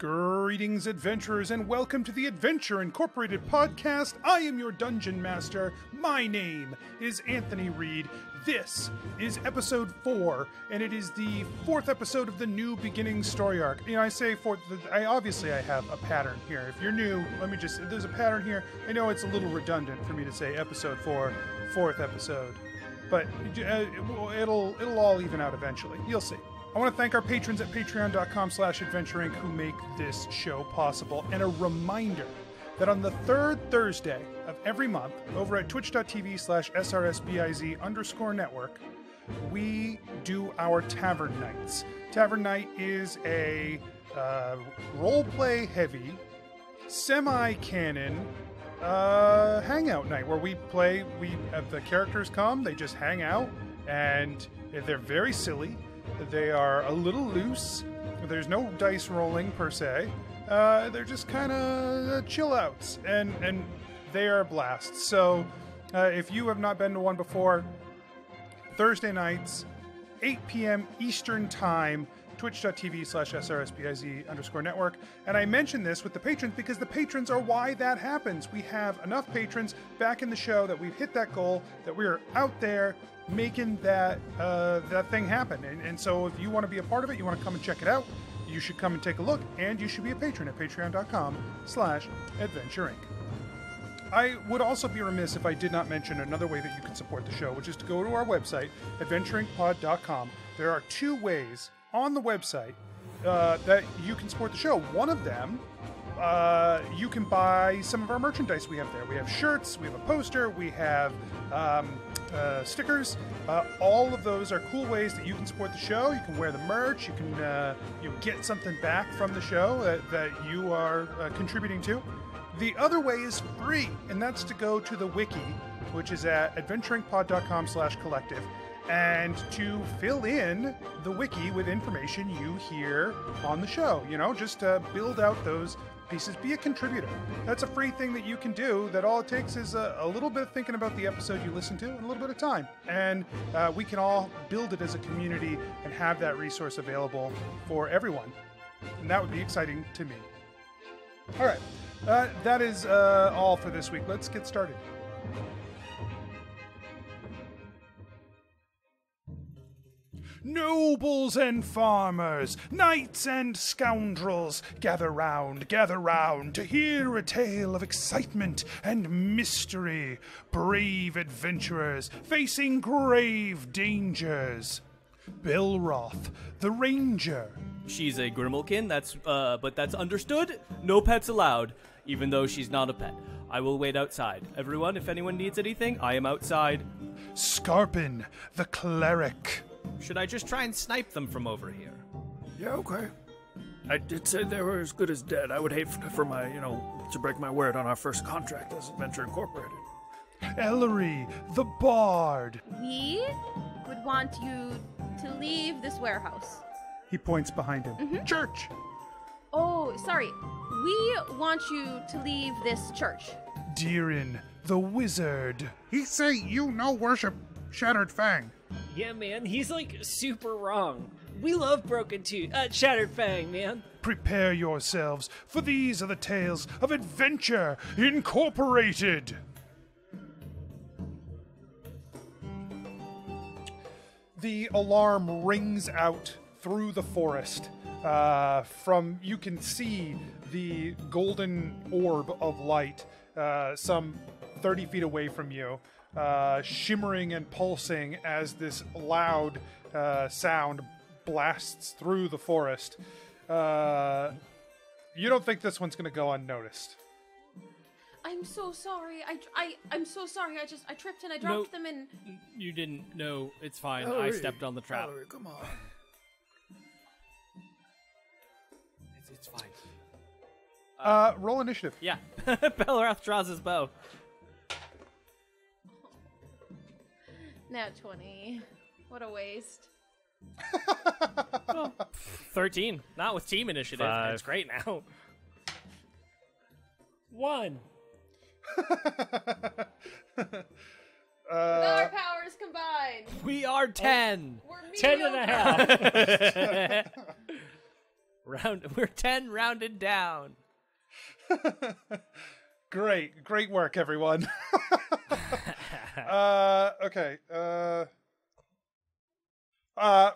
Greetings, adventurers, and welcome to the Adventure Incorporated podcast. I am your dungeon master. My name is Anthony Reed. This is episode 4, and it is the 4th episode of the New Beginning story arc. You know, I say 4th, I have a pattern here. If you're new, there's a pattern here. I know it's a little redundant for me to say episode 4, 4th episode, but it'll all even out eventually. You'll see. I want to thank our patrons at patreon.com/adventureinc who make this show possible. And a reminder that on the third Thursday of every month, over at twitch.tv/srsbiz_network, we do our Tavern Nights. Tavern Night is a roleplay heavy, semi-canon hangout night where we have the characters come, they just hang out, and they're very silly. They are a little loose. There's no dice rolling per se. They're just kind of chill outs, and they are a blast. So if you have not been to one before, Thursday nights, 8 p.m. Eastern Time, twitch.tv/srsbiz_network. And I mention this with the patrons because the patrons are why that happens. We have enough patrons back in the show that we've hit that goal, that we are out there making that thing happen. And so if you want to be a part of it, you want to come and check it out, you should come and take a look, and you should be a patron at patreon.com/adventureinc. I would also be remiss if I did not mention another way that you can support the show, which is to go to our website, adventureincpod.com. There are 2 ways on the website that you can support the show. One of them, you can buy some of our merchandise we have there. We have shirts, we have a poster, we have stickers. All of those are cool ways that you can support the show. You can wear the merch, you can get something back from the show that you are contributing to. The other way is free, and that's to go to the wiki, which is at adventureincpod.com/collective, and to fill in the wiki with information you hear on the show. You know, just to build out those pieces, be a contributor. That's a free thing that you can do, that all it takes is a little bit of thinking about the episode you listen to and a little bit of time. And we can all build it as a community and have that resource available for everyone. And that would be exciting to me. All right. That is all for this week. Let's get started. Nobles and farmers, knights and scoundrels, gather round to hear a tale of excitement and mystery. Brave adventurers facing grave dangers. Belroth, the ranger. She's a Grimalkin, but that's understood. No pets allowed, even though she's not a pet. I will wait outside. Everyone, if anyone needs anything, I am outside. Skarpin, the cleric. Should I just try and snipe them from over here? Yeah, okay. I did say they were as good as dead. I would hate for my, to break my word on our first contract as Adventure Incorporated. Ellori, the bard. We would want you to leave this warehouse. He points behind him. Mm-hmm. Church. Oh, sorry. We want you to leave this church. ReedDeeran, the wizard. He say you no worship Shattered Fang. Yeah, man, he's like super wrong. We love Shattered Fang, man. Prepare yourselves, for these are the tales of Adventure Incorporated. The alarm rings out through the forest. You can see the golden orb of light some 30 feet away from you. Shimmering and pulsing as this loud sound blasts through the forest. You don't think this one's going to go unnoticed. I'm so sorry. I'm so sorry. I tripped and I dropped them and... You didn't know. It's fine. Ellori, I stepped on the trap. Ellori, come on. It's fine. Roll initiative. Yeah. Belroth draws his bow. Now 20. What a waste. 13. Not with team initiative. 5. It's great now. 1. With our powers combined. We are 10. We're 10 and a half. We're 10 rounded down. Great work, everyone. Okay.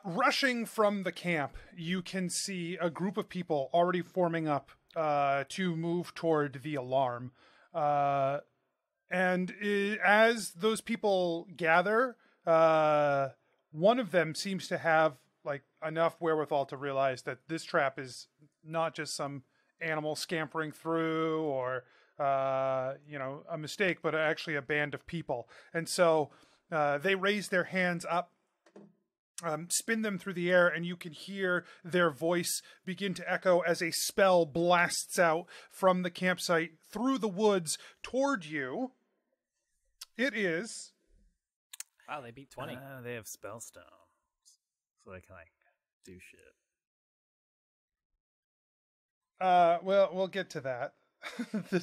Rushing from the camp, you can see a group of people already forming up to move toward the alarm. As those people gather, one of them seems to have like enough wherewithal to realize that this trap is not just some animal scampering through or a mistake, but actually a band of people. And so they raise their hands up, spin them through the air, and you can hear their voice begin to echo as a spell blasts out from the campsite through the woods toward you. It is... Wow, they beat 20. They have spell stones, so they can like do shit. We'll get to that.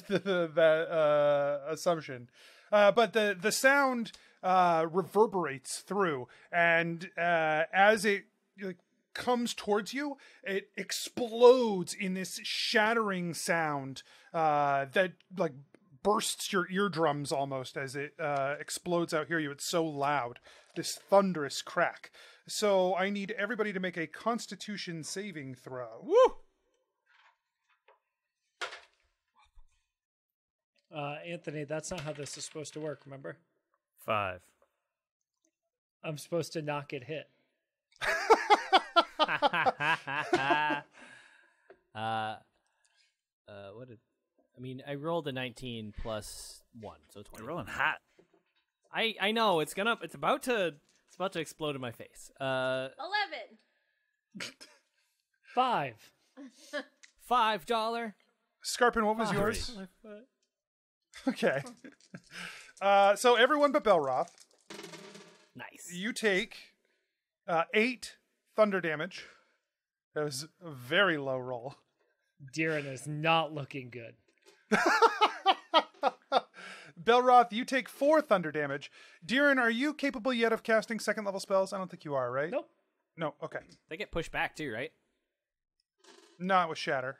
that assumption. But the sound reverberates through, and as it comes towards you, it explodes in this shattering sound that like bursts your eardrums almost as it explodes out here. It's so loud, this thunderous crack. So I need everybody to make a Constitution saving throw. Woo! Anthony, that's not how this is supposed to work, remember? 5. I'm supposed to not get hit. I rolled a 19 plus 1, so 20. You're rolling hot. I know it's about to explode in my face. 11. 5. $5. Skarpin, what was yours? Okay. So everyone but Belroth. Nice. You take 8 thunder damage. That was a very low roll. Deeran is not looking good. Belroth, you take 4 thunder damage. Deeran, are you capable yet of casting second level spells? I don't think you are, right? Nope. No, okay. They get pushed back too, right? Not with Shatter.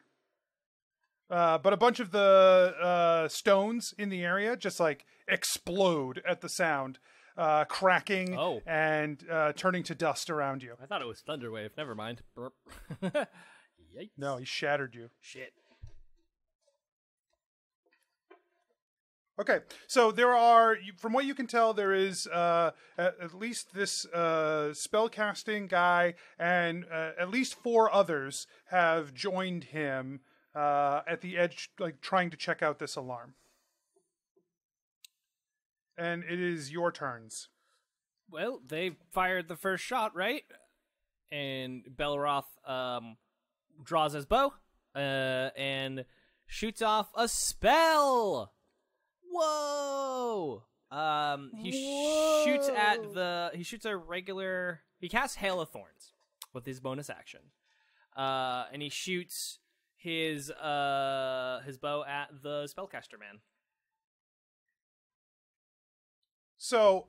But a bunch of the stones in the area just like explode at the sound, cracking and turning to dust around you. I thought it was Thunderwave. Never mind. Burp. Yikes. No, he shattered you. Shit. Okay, so there are, from what you can tell, there is at least this spellcasting guy and at least 4 others have joined him at the edge, like trying to check out this alarm. And it is your turns. Well, they fired the first shot, right? And Belroth draws his bow and shoots off a spell. Whoa! He shoots a regular. He casts Hail of Thorns with his bonus action, and he shoots his bow at the spellcaster man. So,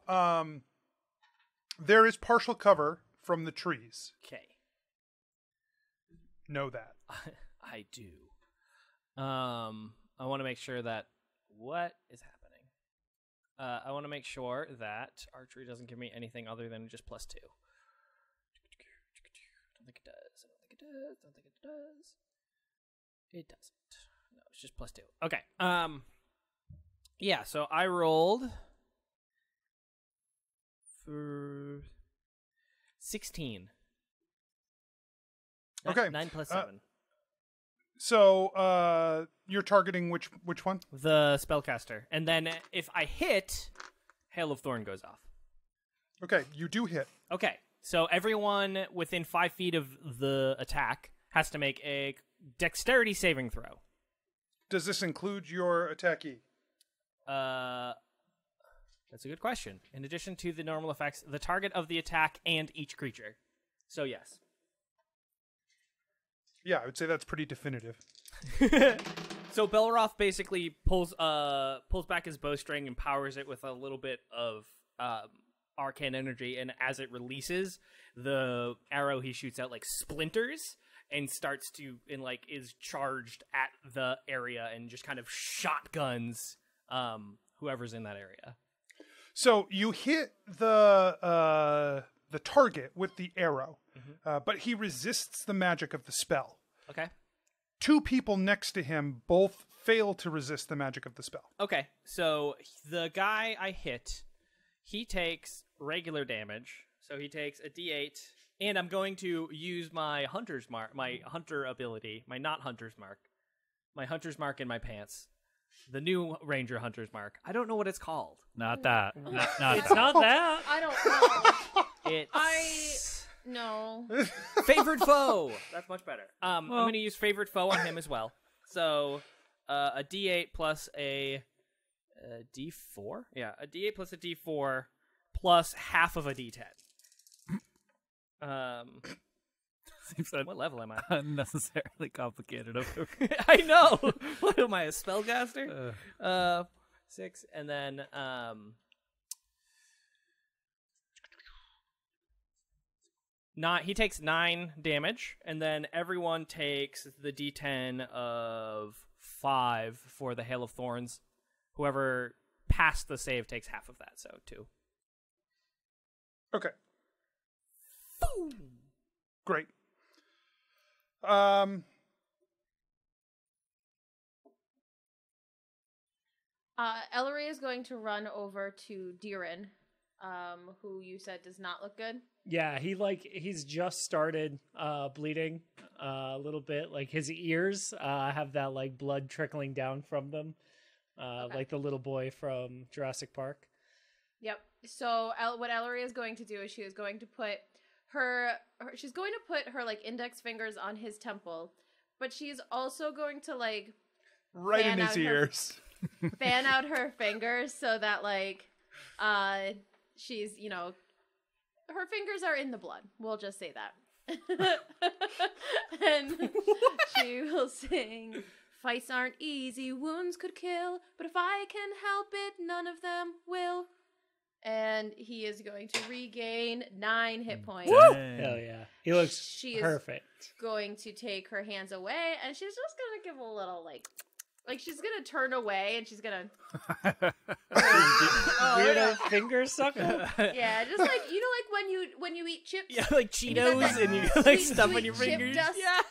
there is partial cover from the trees. Okay. Know that. I do. I want to make sure that what is happening. I want to make sure that archery doesn't give me anything other than just +2. Don't think it does. Don't think it does. It doesn't. No, it's just +2. Okay. Yeah, so I rolled for 16. Okay. 9 plus 7. So, you're targeting which one? The spellcaster. And then if I hit, Hail of Thorn goes off. Okay, you do hit. Okay, so everyone within 5 feet of the attack has to make a dexterity saving throw. Does this include your attackee? That's a good question. In addition to the normal effects, the target of the attack and each creature. So yes. Yeah, I would say that's pretty definitive. So Belroth basically pulls back his bowstring and powers it with a little bit of arcane energy, and as it releases, the arrow he shoots out like splinters and starts to is charged at the area and just kind of shotguns whoever's in that area. So you hit the target with the arrow, but he resists the magic of the spell. Okay. 2 people next to him both fail to resist the magic of the spell. Okay, so the guy I hit, he takes regular damage. So he takes a D8, and I'm going to use my hunter's mark, my hunter ability, my not hunter's mark, my hunter's mark in my pants. The new Ranger hunter's mark. I don't know what it's called. Not that. Not It's that. not that. I don't know. It's No. favored foe. That's much better. I'm going to use favored foe on him as well. So a D8 plus a D4. Yeah, a D8 plus a D4 plus half of a D10. Seems What level am I? unnecessarily complicated. I know. What am I, a spellcaster? 6, and then he takes 9 damage, and then everyone takes the D10 of 5 for the Hail of Thorns. Whoever passed the save takes half of that, so 2. Okay. Boom. Great. Ellori is going to run over to Deeran, who you said does not look good. Yeah, he's just started bleeding a little bit. Like his ears have that like blood trickling down from them, like the little boy from Jurassic Park. Yep. So what Ellori is going to do is she is going to put her like index fingers on his temple, but she's also going to like Right in his ears. fan out her fingers so that like she's, her fingers are in the blood. We'll just say that. And she will sing, "Fights aren't easy, wounds could kill, but if I can help it, none of them will." And he is going to regain 9 hit points. Hell yeah. He looks She perfect. is going to take her hands away, and she's just going to give a little, like she's going to turn away, and she's going to... Weirdo finger sucker? Yeah, just like, like when you eat chips? Yeah, like Cheetos, and you like stuff on your sweet chip fingers. dust Yeah.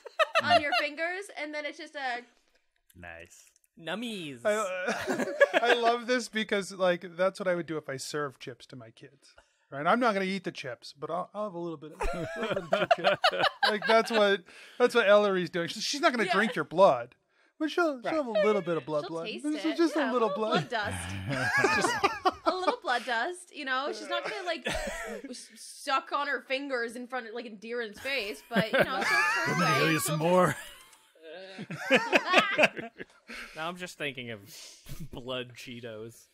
on your fingers, and then it's just a... Nice. Nummies. I love this because like that's what I would do if I serve chips to my kids. Right? I'm not going to eat the chips, but I'll have a little bit of chip. Like that's what Ellori's doing. She's not going to drink your blood, but she'll have a little bit of blood. She'll taste This it. is just a little blood dust. A little blood dust, She's not going to like suck on her fingers in front of like in Deeran's face, but she'll turn away. Give you some more. Now I'm just thinking of blood Cheetos.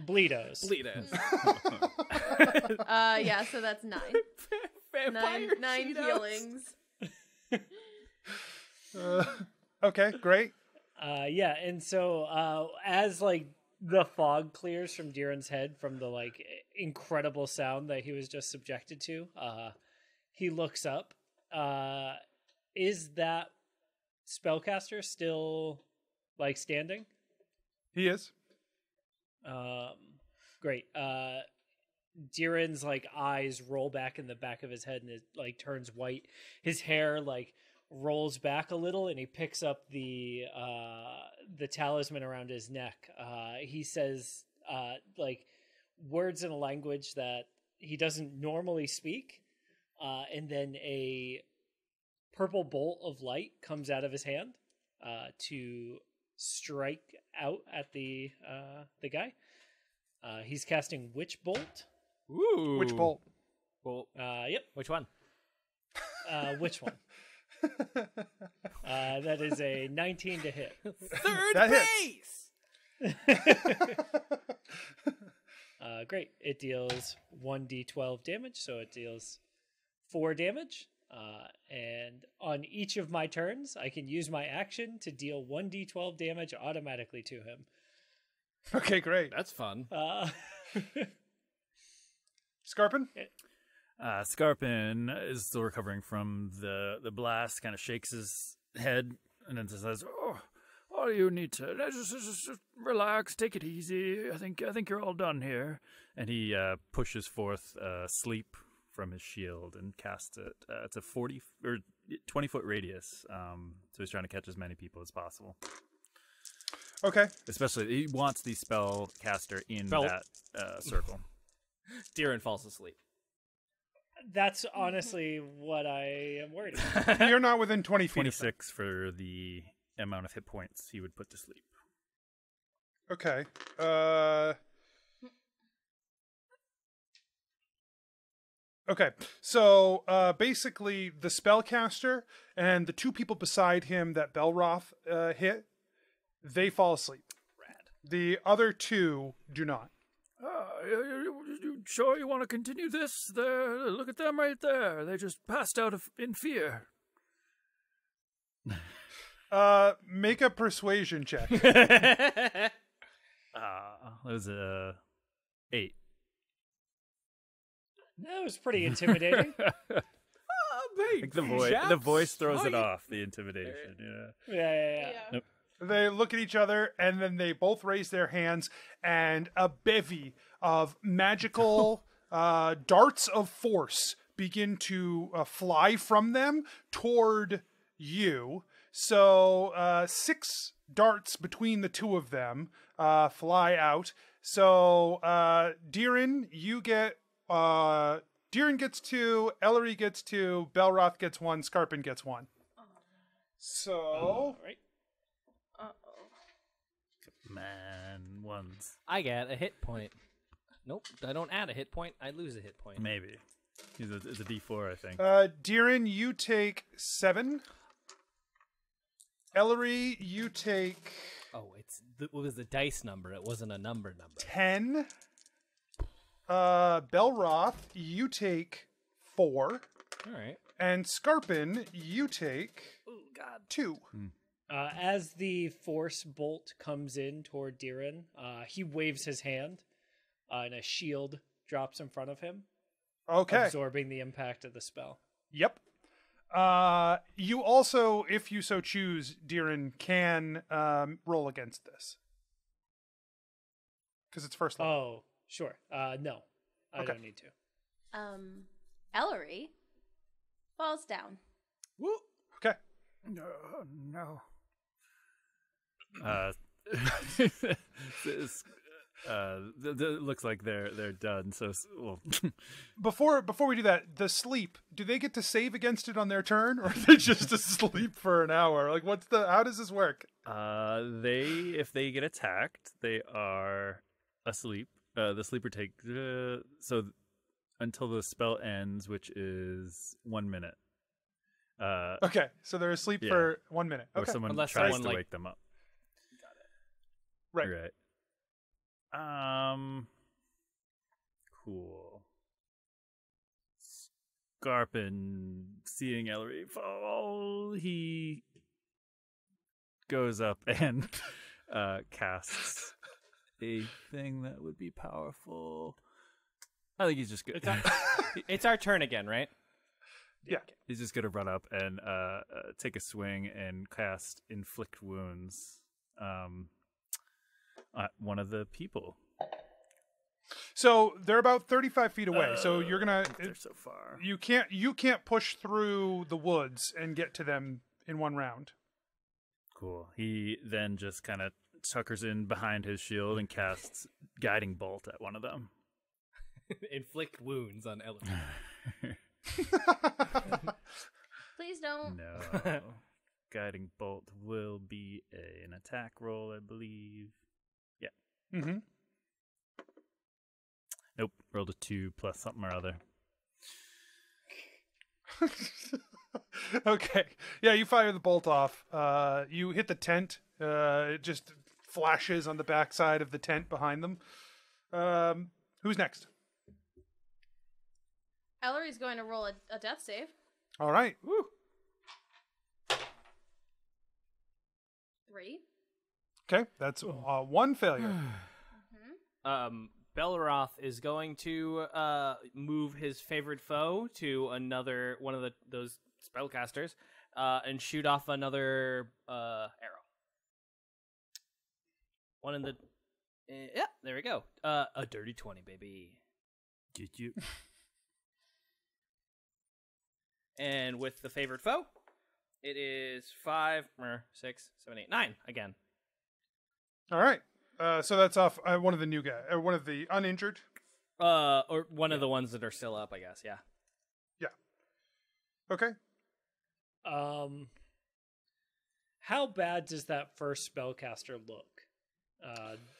Bleedos. Yeah, so that's 9. Vampire Nine Cheetos. healings. Okay, great. Yeah, and so as like the fog clears from Deeran's head from the like incredible sound that he was just subjected to, he looks up. Is that spellcaster still like standing? He is. Great. Deeran's like eyes roll back in the back of his head and it like turns white. His hair like rolls back a little and he picks up the talisman around his neck. He says like words in a language that he doesn't normally speak. And then a purple bolt of light comes out of his hand to strike out at the guy. He's casting Witch Bolt. Ooh. Which bolt? Well, Yep. which one? Which one? That is a 19 to hit. Third That base. Great. It deals 1d12 damage, so it deals 4 damage. And on each of my turns, I can use my action to deal 1d12 damage automatically to him. Okay, great. That's fun. Skarpin? Skarpin is still recovering from the blast, kind of shakes his head, and then says, "Oh, you need to just relax, take it easy. I think you're all done here." And he pushes forth sleep from his shield and casts it. It's a 40 or 20-foot radius, so he's trying to catch as many people as possible. Okay. Especially, he wants the spellcaster in that circle. Deeran falls asleep. That's honestly what I am worried about. You're not within 20 feet. 26 for the amount of hit points he would put to sleep. Okay. Okay. So basically, the spellcaster and the two people beside him that Belroth hit, they fall asleep. Rad. The other two do not. You sure you want to continue this? There, look at them right there. They just passed out in fear. Make a persuasion check. That was 8. That was pretty intimidating. I think the voice throws it off, the intimidation. Yeah. Nope. They look at each other, and then they both raise their hands, and a bevy of magical darts of force begin to fly from them toward you. So 6 darts between the two of them fly out. So Deeran, you get... Deeran gets 2, Ellori gets 2, Belroth gets 1, Skarpin gets 1. So... All right. Man, ones. I get a hit point. Nope, I don't add a hit point. I lose a hit point. Maybe. It's a D4, I think. Deeran, you take 7. Ellori, you take... Oh, it was the dice number. It wasn't a number. 10. Belroth, you take 4. All right. And Skarpin, you take 2. As the force bolt comes in toward Deeran, he waves his hand, and a shield drops in front of him, Okay. absorbing the impact of the spell. Yep. You also, if you so choose, Deeran, can roll against this. Because it's first level. Oh, sure. No, I don't need to. Ellori falls down. Woo. Okay. No. It looks like they're done. So, well, Before we do that, the sleep, do they get to save against it on their turn, or are they just asleep for an hour? Like, how does this work? if they get attacked, they are asleep. The sleeper takes so until the spell ends, which is 1 minute. Okay, so they're asleep for 1 minute. Or Okay. someone Unless tries someone, to like- wake them up. Right. Cool. Skarpin, seeing Ellori fall, he goes up and casts a thing that would be powerful. I think he's just good. It's our turn again, right? Yeah. He's just gonna run up and take a swing and cast Inflict Wounds at one of the people. So they're about 35 feet away. So you're gonna. They're so far. You can't push through the woods and get to them in one round. Cool. He then just kind of tuckers in behind his shield and casts Guiding Bolt at one of them. Inflict wounds on Ellori. Please don't. No. Guiding Bolt will be an attack roll, I believe. Yeah. Mm-hmm. Nope. Rolled a 2 plus something or other. Okay. Yeah, you fire the bolt off. You hit the tent. It just flashes on the backside of the tent behind them. Who's next? Ellori's going to roll a death save. All right. Woo. 3. Okay, that's one failure. Belroth is going to move his favorite foe to another one of those spellcasters and shoot off another arrow. One in the yeah, there we go. A dirty 20, baby. Get you. And with the favorite foe, it is 5, 6, 7, 8, 9 again. All right. So that's off one of the new guys, or one of the uninjured. Or one of the ones that are still up, I guess. Yeah. Yeah. Okay. How bad does that first spellcaster look?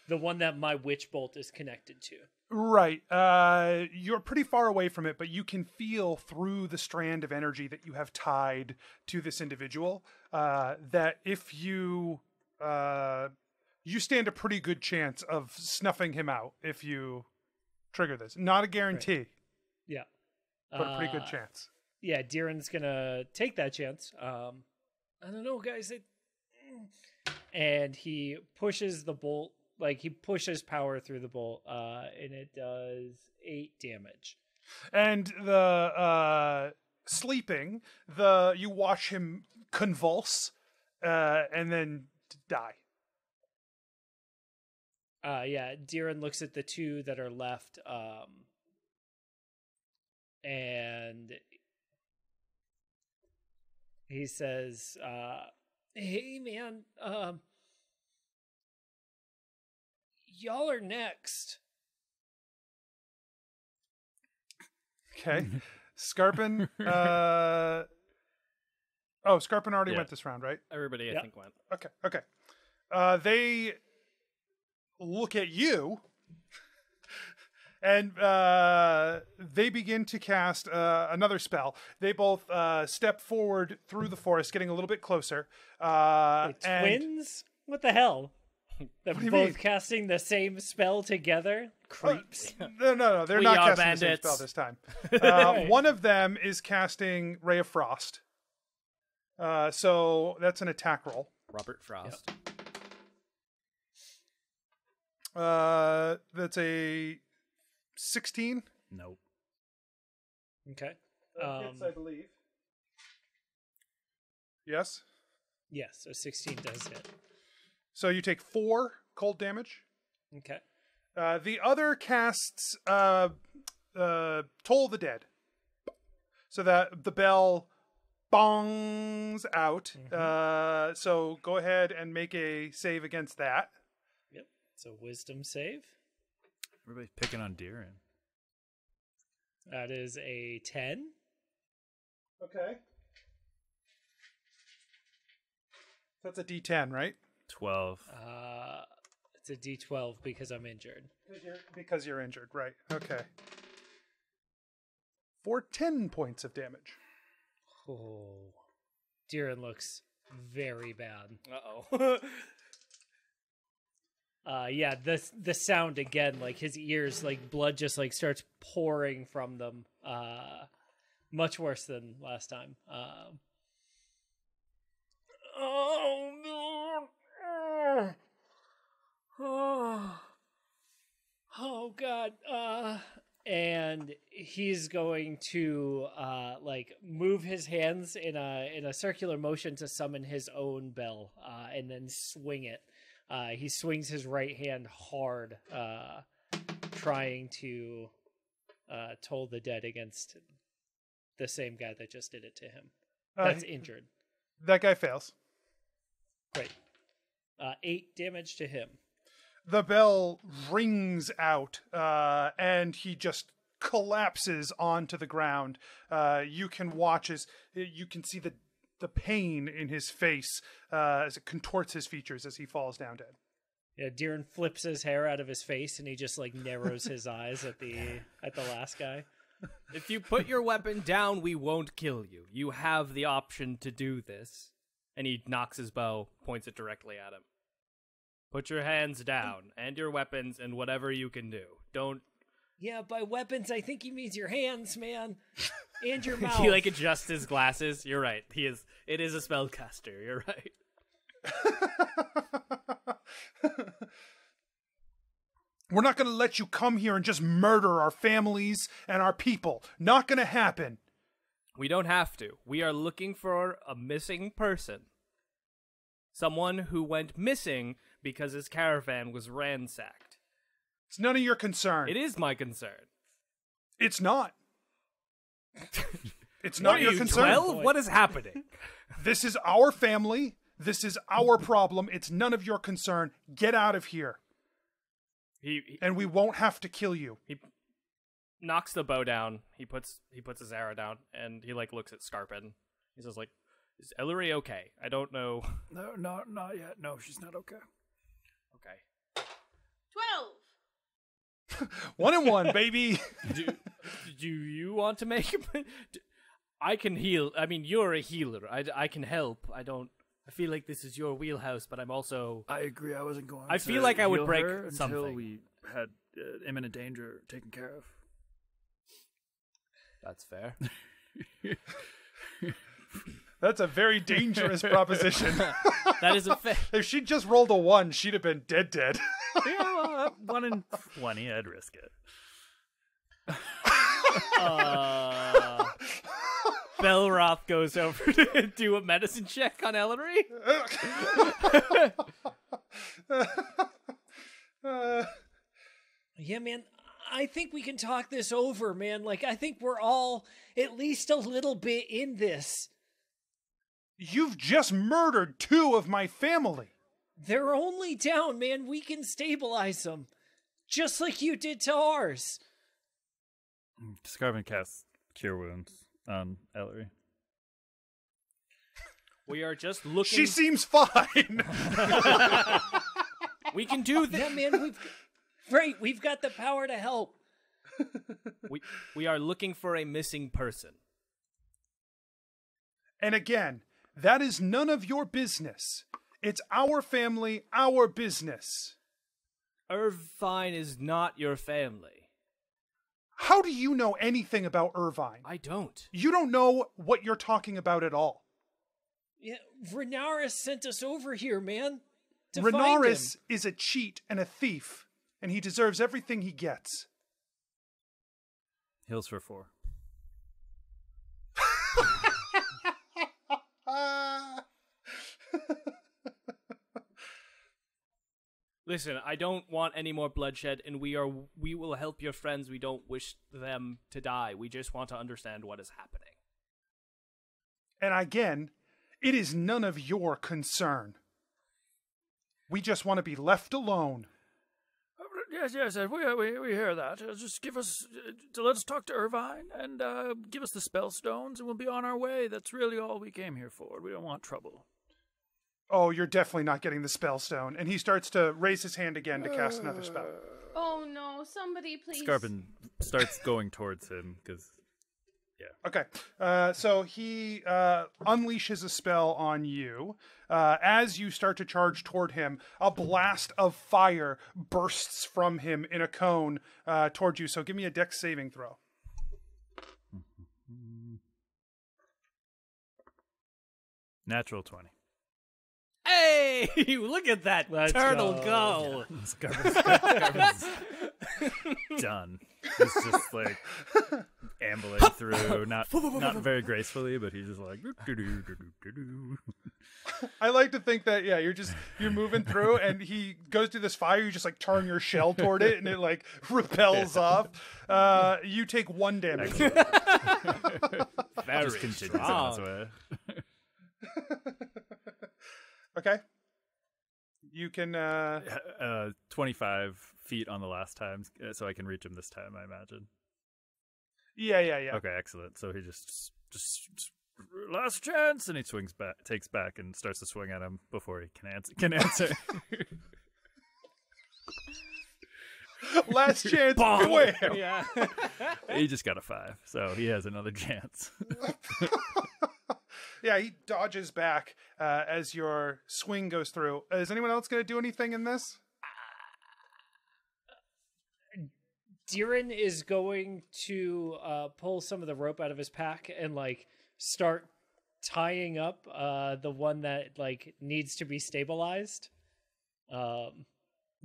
The one that my witch bolt is connected to. Right. You're pretty far away from it, but you can feel through the strand of energy that you have tied to this individual that if you you stand a pretty good chance of snuffing him out if you trigger this. Not a guarantee, Right. Yeah. but a pretty good chance. Yeah, Deeran's gonna take that chance. I don't know, guys. And he pushes the bolt, like he pushes power through the bolt, and it does 8 damage. And the sleeping, you watch him convulse and then die. Yeah, Deeran looks at the 2 that are left, and he says, hey man, y'all are next. Okay. Skarpin. Skarpin already Yeah. went this round, right? Everybody, I Yep. think, went. Okay. They look at you, and they begin to cast another spell. They both step forward through the forest, getting a little bit closer. Like and- twins? What the hell? They're do you both mean? casting the same spell together? Creeps. No, they're We not are casting the same bandits. spell this time. Right. One of them is casting Ray of Frost. So that's an attack roll. Robert Frost. That's a 16. Nope. Okay. Hits, I believe. Yes. Yes, so 16 does hit. So you take 4 cold damage. Okay. The other casts Toll the Dead. So that the bell bongs out. So go ahead and make a save against that. Yep. So wisdom save. Everybody's picking on Deeran. That is a 10. Okay. That's a D10, right? 12. It's a D12 because I'm injured. Because you're injured, right. Okay. For 10 points of damage. Oh. Deeran looks very bad. Uh-oh. Yeah, the sound again, like his ears, like blood just like starts pouring from them. Much worse than last time. Oh no! Oh god! And he's going to like move his hands in a circular motion to summon his own bell, and then swing it. He swings his right hand hard, trying to toll the dead against the same guy that just did it to him. That's injured. That guy fails. Great. 8 damage to him. The bell rings out, and he just collapses onto the ground. You can watch you can see the pain in his face as it contorts his features as he falls down dead. Yeah, Deeran flips his hair out of his face, and he just like narrows his eyes at the last guy. If you put your weapon down, we won't kill you. You have the option to do this. And he knocks his bow, points it directly at him. Put your hands down, and your weapons, and whatever you can do. Don't... Yeah, by weapons, I think he means your hands, man. And your mouth. He, like, adjusts his glasses. You're right. It is a spellcaster. You're right. We're not going to let you come here and just murder our families and our people. Not going to happen. We don't have to. We are looking for a missing person. Someone who went missing because his caravan was ransacked. It's none of your concern. It is my concern. It's not. It's not your concern. 12? What is happening? This is our family. This is our problem. It's none of your concern. Get out of here. And we won't have to kill you. He knocks the bow down. He puts his arrow down, and he like looks at Skarpin. He says like, "Is Ellori okay? I don't know." No, not yet. No, she's not okay. Okay. 12. 1 and 1, baby. Do you want to make? I can heal. I mean, you're a healer. I can help. I feel like this is your wheelhouse, but I'm also. I agree. I wasn't going. I to feel like I would heal break her something until we had imminent danger taken care of. That's fair. That's a very dangerous proposition. That is a fair. If she just rolled a 1, she'd have been dead. Yeah, well, 1 in 20, I'd risk it. Belroth goes over to do a medicine check on Ellori. Yeah, man, I think we can talk this over, man. Like, I think we're all at least a little bit in this. You've just murdered 2 of my family. They're only down, man. We can stabilize them. Just like you did to ours. Skarpin casts Cure Wounds on Ellori. We are just looking. She seems fine. We can do this. Yeah, man, we've got the power to help. We are looking for a missing person. And again, that is none of your business. It's our family, our business. Irvine is not your family. How do you know anything about Irvine? I don't. You don't know what you're talking about at all. Yeah, Renaris sent us over here, man. To find Renaris him. is a cheat and a thief, and he deserves everything he gets. Heals for 4. Listen, I don't want any more bloodshed, and we will help your friends. We don't wish them to die. We just want to understand what is happening. And again, it is none of your concern. We just want to be left alone. Yes, we hear that. Just give us, let us talk to Irvine and give us the spell stones, and we'll be on our way. That's really all we came here for. We don't want trouble. Oh, you're definitely not getting the spell stone. And he starts to raise his hand again to cast another spell. Oh no, somebody please. Skarpin starts going towards him because, yeah. Okay, so he unleashes a spell on you. As you start to charge toward him, a blast of fire bursts from him in a cone toward you. So give me a dex saving throw. Natural 20. Hey, look at that turtle go. Skarpin's done. He's just like ambling through, not very gracefully, but he's just like. I like to think that you're moving through, and he goes through this fire. You just like turn your shell toward it, and it like repels off. You take 1 damage. Very just continues on his way. Okay. You can 25 feet on the last time, so I can reach him this time, I imagine. Yeah. Okay, excellent. So he just last chance, and he takes back, and starts to swing at him before he can answer. Last chance. Wham! Yeah. He just got a 5, so he has another chance. Yeah, he dodges back as your swing goes through. Is anyone else going to do anything in this? Deeran is going to pull some of the rope out of his pack and like start tying up the one that like needs to be stabilized.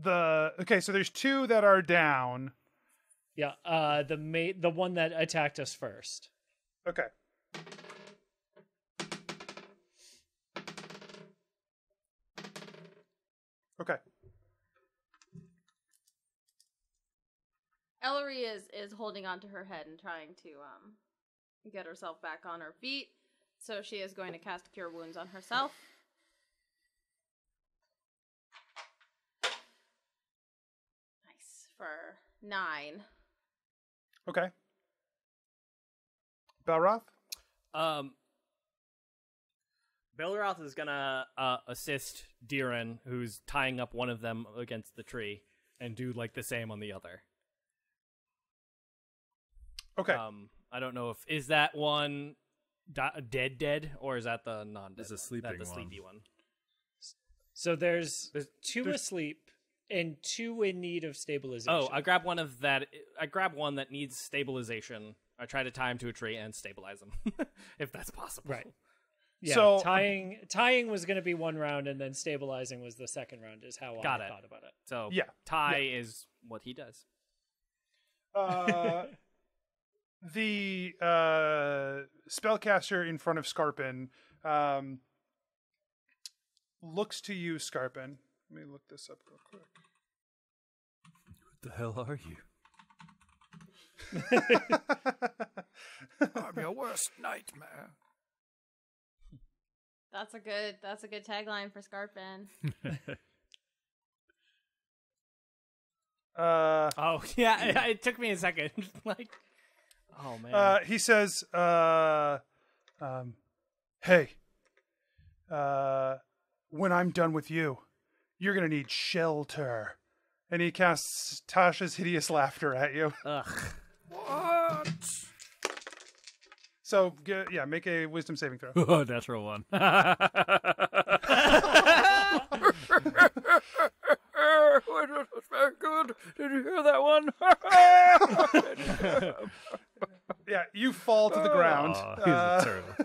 So there's 2 that are down. Yeah, the one that attacked us first. Okay. Okay. Ellori is holding onto her head and trying to get herself back on her feet. So she is going to cast Cure Wounds on herself. Nice. For 9. Okay. Belroth? Belroth is gonna assist Deeran, who's tying up one of them against the tree, and do like the same on the other. Okay. I don't know if is that one dead, or is that the non-dead? It's a sleeping the one. sleepy one. So there's 2 asleep and 2 in need of stabilization. Oh, I grab one of that. I grab one that needs stabilization. I try to tie him to a tree and stabilize him, if that's possible. Right. Yeah, So- tying was going to be 1 round, and then stabilizing was the second round, is how I Got it. thought about it. So Yeah. tie is what he does. The spellcaster in front of Skarpin looks to you, Skarpin. Let me look this up real quick. What the hell are you? I'm your worst nightmare. That's a good tagline for Skarpin. Oh yeah, it took me a second. Like, oh man. He says, hey, when I'm done with you, you're going to need shelter. And he casts Tasha's hideous laughter at you. Ugh. What? So, make a wisdom saving throw. Oh, natural 1. It was very good. Did you hear that one? Yeah, you fall to the ground. Oh, he's a turtle.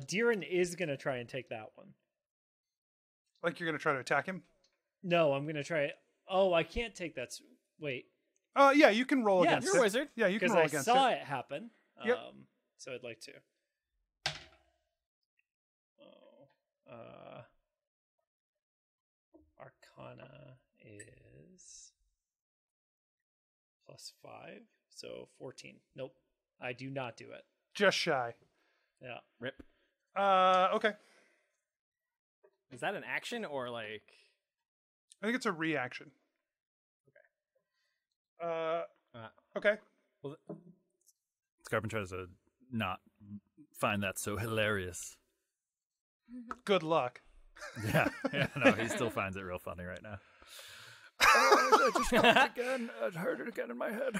Deeran is going to try and take that one. Like you're going to try to attack him? No, I'm going to try it. Oh, I can't take that. Wait. Yeah, you can roll Yeah, against You're it. a wizard. Yeah, you can Because roll I against saw it. it happen. Yep. So I'd like to. Arcana is +5, so 14. Nope, I do not do it. Just shy. Yeah. Rip. Okay. Is that an action or like? I think it's a reaction. Uh, Okay. Well, Skarpin tries to not find that so hilarious. Good luck. Yeah, no, he still finds it real funny right now. I just got it again. I heard it again in my head.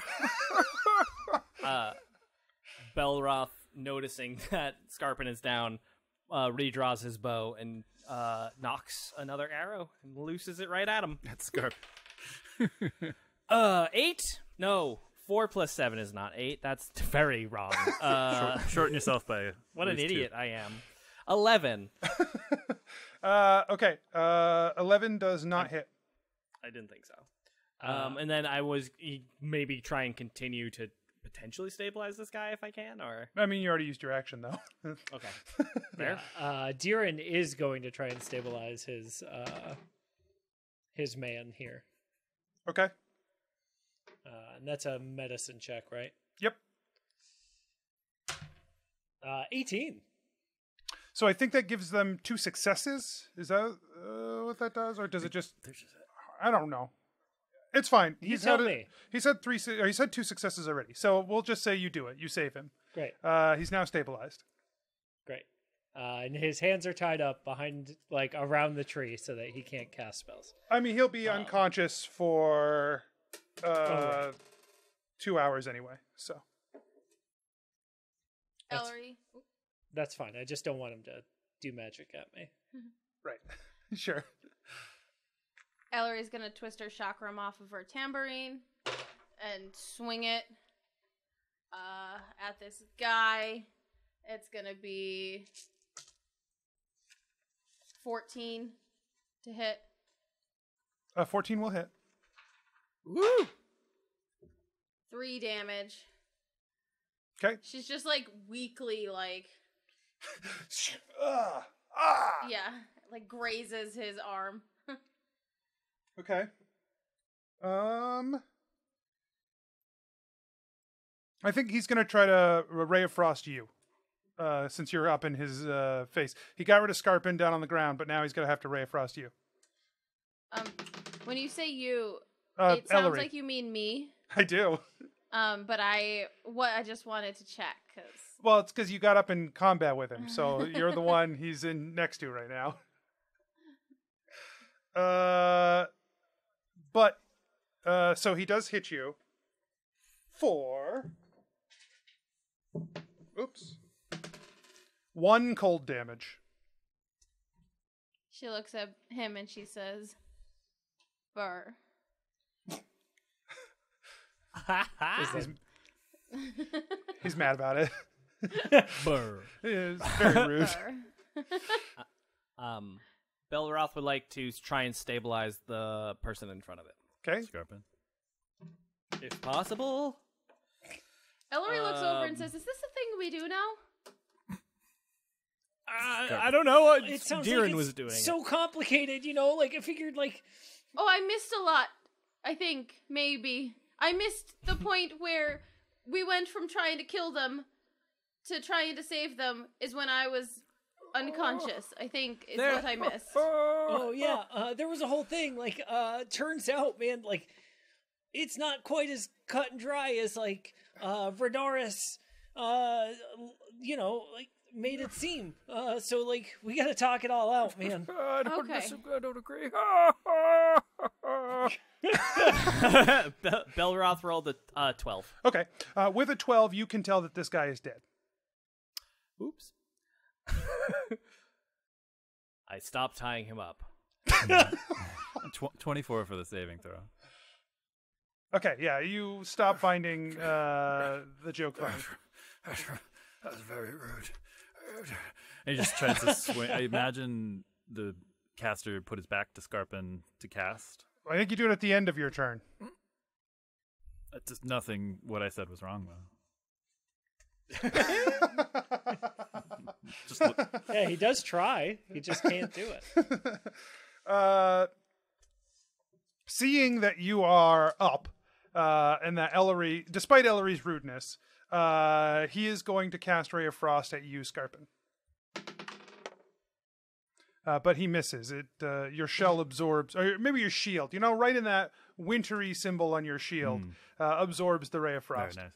Belroth, noticing that Skarpin is down, redraws his bow and knocks another arrow and looses it right at him. That's Skarpin. 8? No, 4 plus 7 is not 8. That's very wrong. Shorten yourself by What at an least idiot I am. 11. Okay. 11 does not hit. I didn't think so. And then I was maybe try and continue to potentially stabilize this guy if I can, or I mean, you already used your action, though. okay, there. Deeran is going to try and stabilize his man here. Okay. And that's a medicine check, right? Yep. 18. So I think that gives them 2 successes. Is that what that does, or does it just? I don't know. It's fine. He's tell had me. He's had 3. He's had 2 successes already. So we'll just say you do it. You save him. Great. He's now stabilized. Great. And his hands are tied up behind, like, around the tree so that he can't cast spells. I mean, he'll be unconscious for right. 2 hours anyway. So Ellori. That's fine. I just don't want him to do magic at me. right, sure. Ellori's gonna twist her chakram off of her tambourine and swing it at this guy. It's gonna be 14 To hit. 14 will hit. Woo! 3 damage. Okay. She's just like weakly like Ah! yeah, like grazes his arm. Okay. I think he's gonna try to Ray of Frost you. Since you're up in his face. He got rid of Skarpin down on the ground, but now he's gonna have to Ray of Frost you. When you say you, it sounds Ellori. like you mean me. I do. But I just wanted to check because Well, it's because you got up in combat with him, so you're the one he's in next to right now. So he does hit you for 1 cold damage. she looks at him and she says, "Burr." He's mad about it. Burr. It's very rude. Burr. Belroth would like to try and stabilize the person in front of it, Okay. Skarpin. if possible. Ellori looks over and says, "Is this a thing we do now?" I don't know what It sounds Deeran like it's was doing. so complicated, you know. Like I figured, like Oh, I missed a lot. I think maybe I missed the point where we went from trying to kill them to trying to save them. Is when I was unconscious. I think is what I missed. oh yeah, there was a whole thing. Like, turns out, man, like it's not quite as cut and dry as like Renaris, you know, like made it seem. So like we gotta talk it all out, man. I don't Okay. I don't agree. Belroth rolled a 12. Okay. With a 12, you can tell that this guy is dead. Oops. I stopped tying him up. 24 for the saving throw. Okay, yeah, you stop finding the joke funny. That was very rude. And he just tries to swing. I imagine the caster put his back to Skarpin to cast. I think you do it at the end of your turn. Just nothing. What I said was wrong, though. Just Yeah, he does try. He just can't do it. Seeing that you are up, and that Ellori, despite Ellori's rudeness, he is going to cast Ray of Frost at you, Skarpin. But he misses. Your shell absorbs, or maybe your shield, you know, right in that wintry symbol on your shield, absorbs the Ray of Frost. very nice.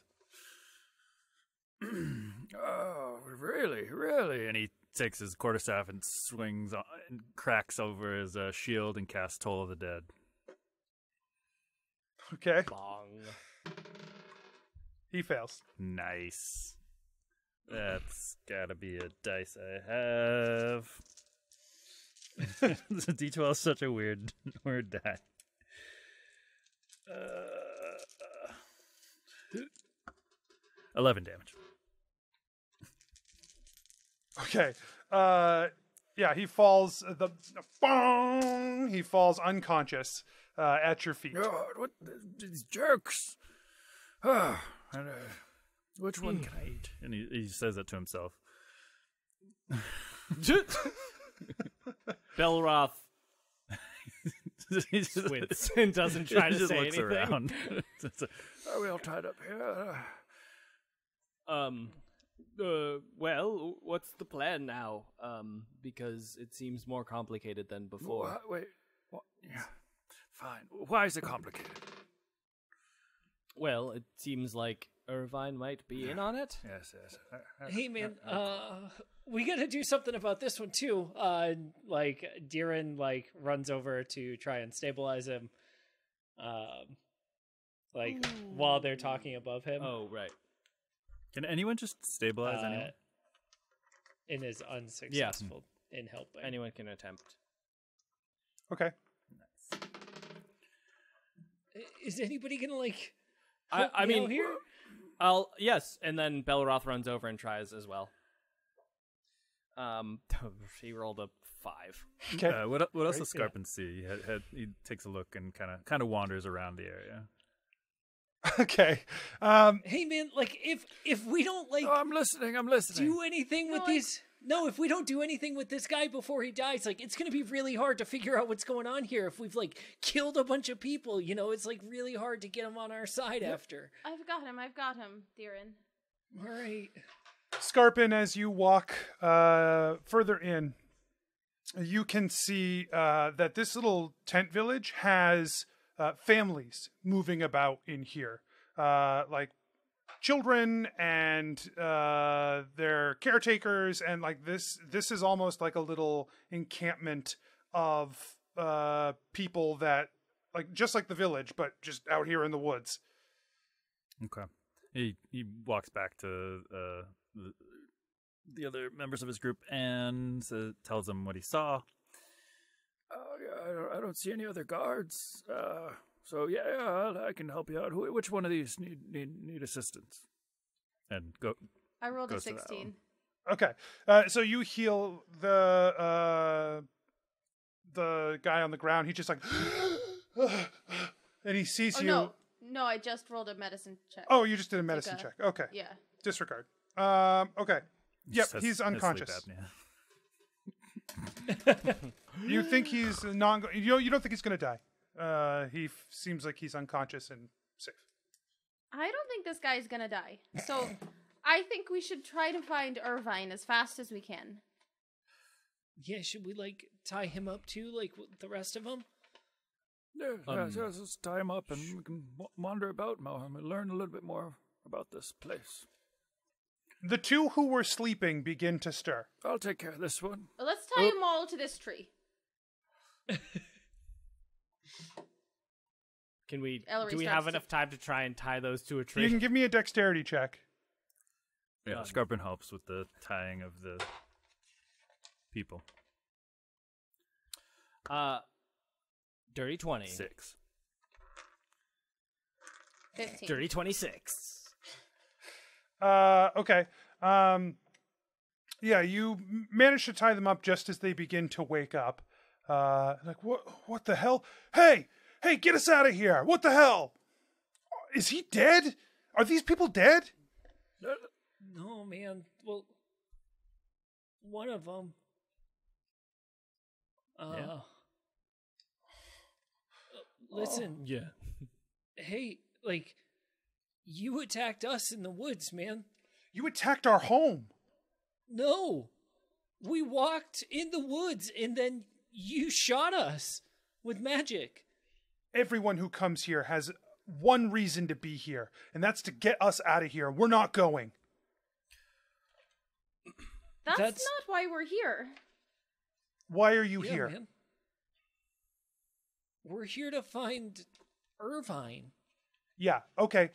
Oh, really, really? And he takes his quarterstaff and swings on, and cracks over his shield and casts Toll of the Dead. Okay. Bong. He fails. Nice. That's gotta be a dice I have. The D12 is such a weird die. 11 damage. Okay. Yeah, he falls. He falls unconscious at your feet. Oh, what these jerks? Oh, which one can I eat? And he says that to himself. Belroth He just- squints and doesn't try to he just say looks anything. around. Are we all tied up here? Well, what's the plan now? Because it seems more complicated than before. Wait. What? Yeah. Fine. Why is it complicated? Well, it seems like Irvine might be in on it. Yes. Hey man, we gotta do something about this one too. Like Deeran like runs over to try and stabilize him. While they're talking above him. Oh, right. Can anyone just stabilize anyone? And is unsuccessful in helping. Anyone can attempt. Okay. Is anybody gonna like? I mean, here. Yes, and then Belroth runs over and tries as well. He rolled a 5. Okay. What else does Skarpin see? He takes a look and kind of wanders around the area. Okay. Hey man, like if we don't like I'm listening. do anything with these. No, if we don't do anything with this guy before he dies, like it's gonna be really hard to figure out what's going on here. If we've like killed a bunch of people, you know, it's like really hard to get him on our side after. I've got him, Deeran. All right. Skarpin, as you walk further in, you can see that this little tent village has families moving about in here, like children and their caretakers, and like this is almost like a little encampment of people that like just like the village, but just out here in the woods. Okay. He walks back to the other members of his group and tells them what he saw. I don't see any other guards. So yeah, I can help you out. Which one of these need assistance? And go. I rolled a goes to that 16. Okay, so you heal the guy on the ground. He just like, and he sees you. No, I just rolled a medicine check. Oh, you just did a medicine check. Okay. Yeah. Disregard. Okay. Yep, he's unconscious. You think he's you don't think he's gonna die. He seems like he's unconscious and safe. I don't think this guy's gonna die. So I think we should try to find Irvine as fast as we can. Yeah, should we like tie him up too, like with the rest of them? Yeah, just tie him up and we can wander about more and learn a little bit more about this place. The two who were sleeping begin to stir. I'll take care of this one. Let's tie them all to this tree. Can we? Ellori Do we starts have to- enough time to try and tie those to a You tree? can give me a dexterity check. Yeah, Skarpin helps with the tying of the people. Dirty 20. 6. 15. Dirty 26. Okay. Yeah, you manage to tie them up just as they begin to wake up. Like, what the hell? Hey, get us out of here. What the hell? Is he dead? Are these people dead? No, man. Well, one of them. Yeah. Listen. Yeah. Hey, like, you attacked us in the woods, man. You attacked our home. No. We walked in the woods and then you shot us with magic. Everyone who comes here has one reason to be here, and that's to get us out of here. We're not going. That's not why we're here. Why are you Yeah, here? man. We're here to find Irvine. Yeah, okay.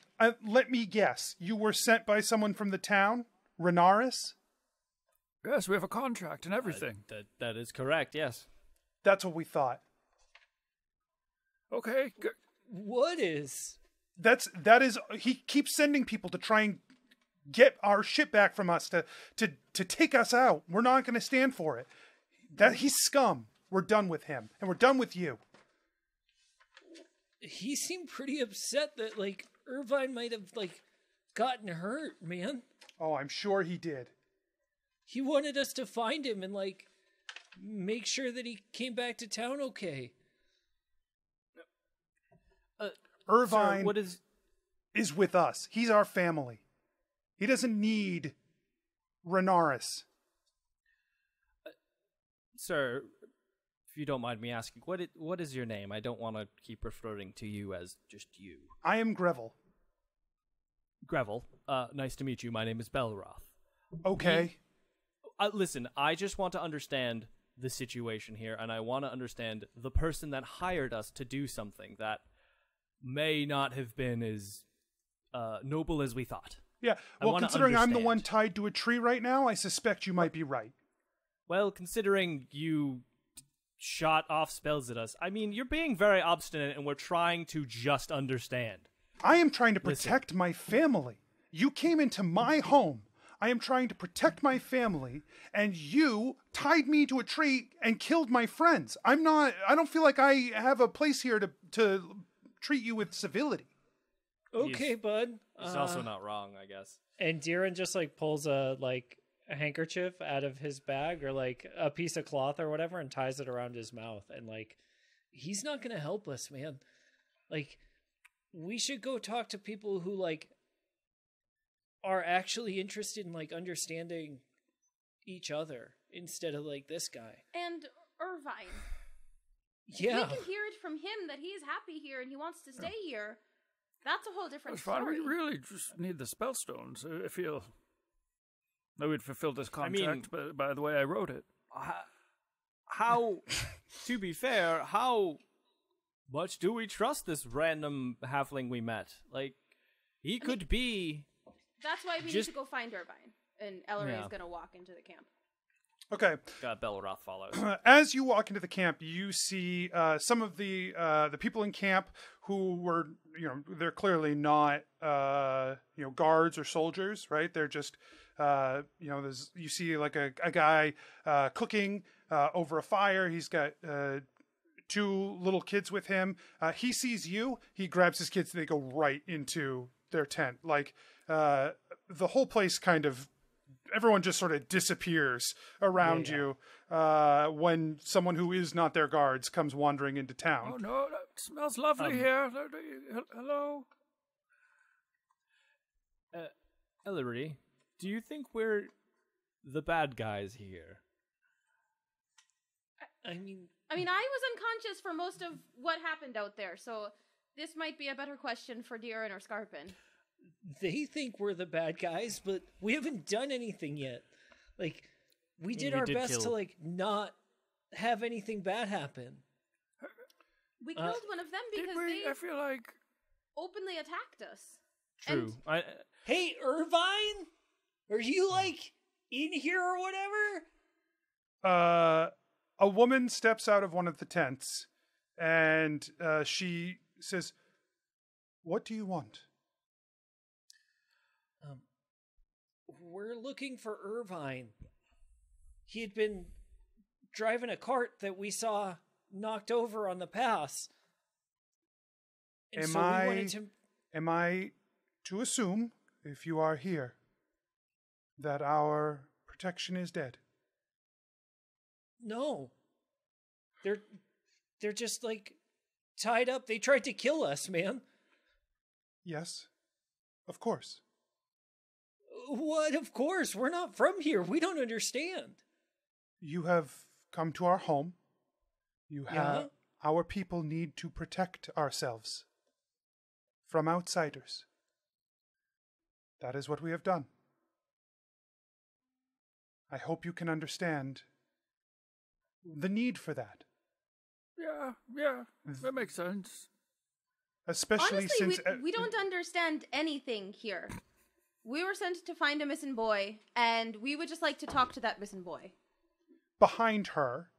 Let me guess. You were sent by someone from the town? Renaris? Yes, we have a contract and everything. That is correct, yes. That's what we thought. Okay, good. What is? That is he keeps sending people to try and get our shit back from us to take us out. We're not going to stand for it. That he's scum. We're done with him, and we're done with you. He seemed pretty upset that, like, Irvine might have, like, gotten hurt, man. Oh, I'm sure he did. He wanted us to find him and, like, make sure that he came back to town okay. Irvine Sir, what is with us. He's our family. He doesn't need Renaris. Sir, if you don't mind me asking, what is your name? I don't want to keep referring to you as just you. I am Greville. Greville, nice to meet you. My name is Belroth. Okay. Listen, I just want to understand the situation here, and I want to understand the person that hired us to do something that may not have been as noble as we thought. Yeah, I well, wanna considering I'm the one understand. tied to a tree right now, I suspect you might be right. Well, considering you shot off spells at us, I mean, you're being very obstinate, and we're trying to just understand. I am trying to Listen. protect my family. You came into my home. I am trying to protect my family, and you tied me to a tree and killed my friends. I don't feel like I have a place here to treat you with civility. Okay, bud. He's also not wrong, I guess. And Deeran just like pulls a handkerchief out of his bag or like a piece of cloth or whatever and ties it around his mouth. And like, he's not going to help us, man. Like, we should go talk to people who like are actually interested in like understanding each other instead of like this guy. And Irvine. Yeah. If we can hear it from him that he's happy here and he wants to stay here, that's a whole different That's fine. story. We really just need the spell stones. I feel that we'd fulfill this contract by the way I wrote it. How, to be fair, how much do we trust this random halfling we met? Like, he could be... That's why we need to go find Irvine. And Ellori is going to walk into the camp. Okay. Belroth follows. As you walk into the camp, you see some of the people in camp who were, they're clearly not, guards or soldiers, right? They're just, you see like a guy cooking over a fire. He's got 2 little kids with him. He sees you. He grabs his kids. They go right into their tent. Like the whole place kind of. Everyone just sort of disappears around you when someone who is not their guards comes wandering into town. Oh no, that smells lovely here. Hello. Ellori, do you think we're the bad guys here? I mean, I was unconscious for most of what happened out there, so this might be a better question for Deeran or Skarpin. They think we're the bad guys, but we haven't done anything yet. Like, we did our best to, like, not have anything bad happen. We killed one of them because I feel like... openly attacked us. True. Hey, Irvine? Are you, like, in here or whatever? A woman steps out of one of the tents, and she says, "What do you want?" We're looking for Irvine. He had been driving a cart that we saw knocked over on the pass. And we wanted to... Am I to assume, if you are here, that our protection is dead? No. They're just, like, tied up. They tried to kill us, man. Yes, of course. What? Of course. We're not from here. We don't understand. You have come to our home. Our people need to protect ourselves from outsiders. That is what we have done. I hope you can understand the need for that. Yeah, that makes sense. Especially honestly, since... we don't understand anything here. We were sent to find a missing boy, and we would just like to talk to that missing boy. Behind her,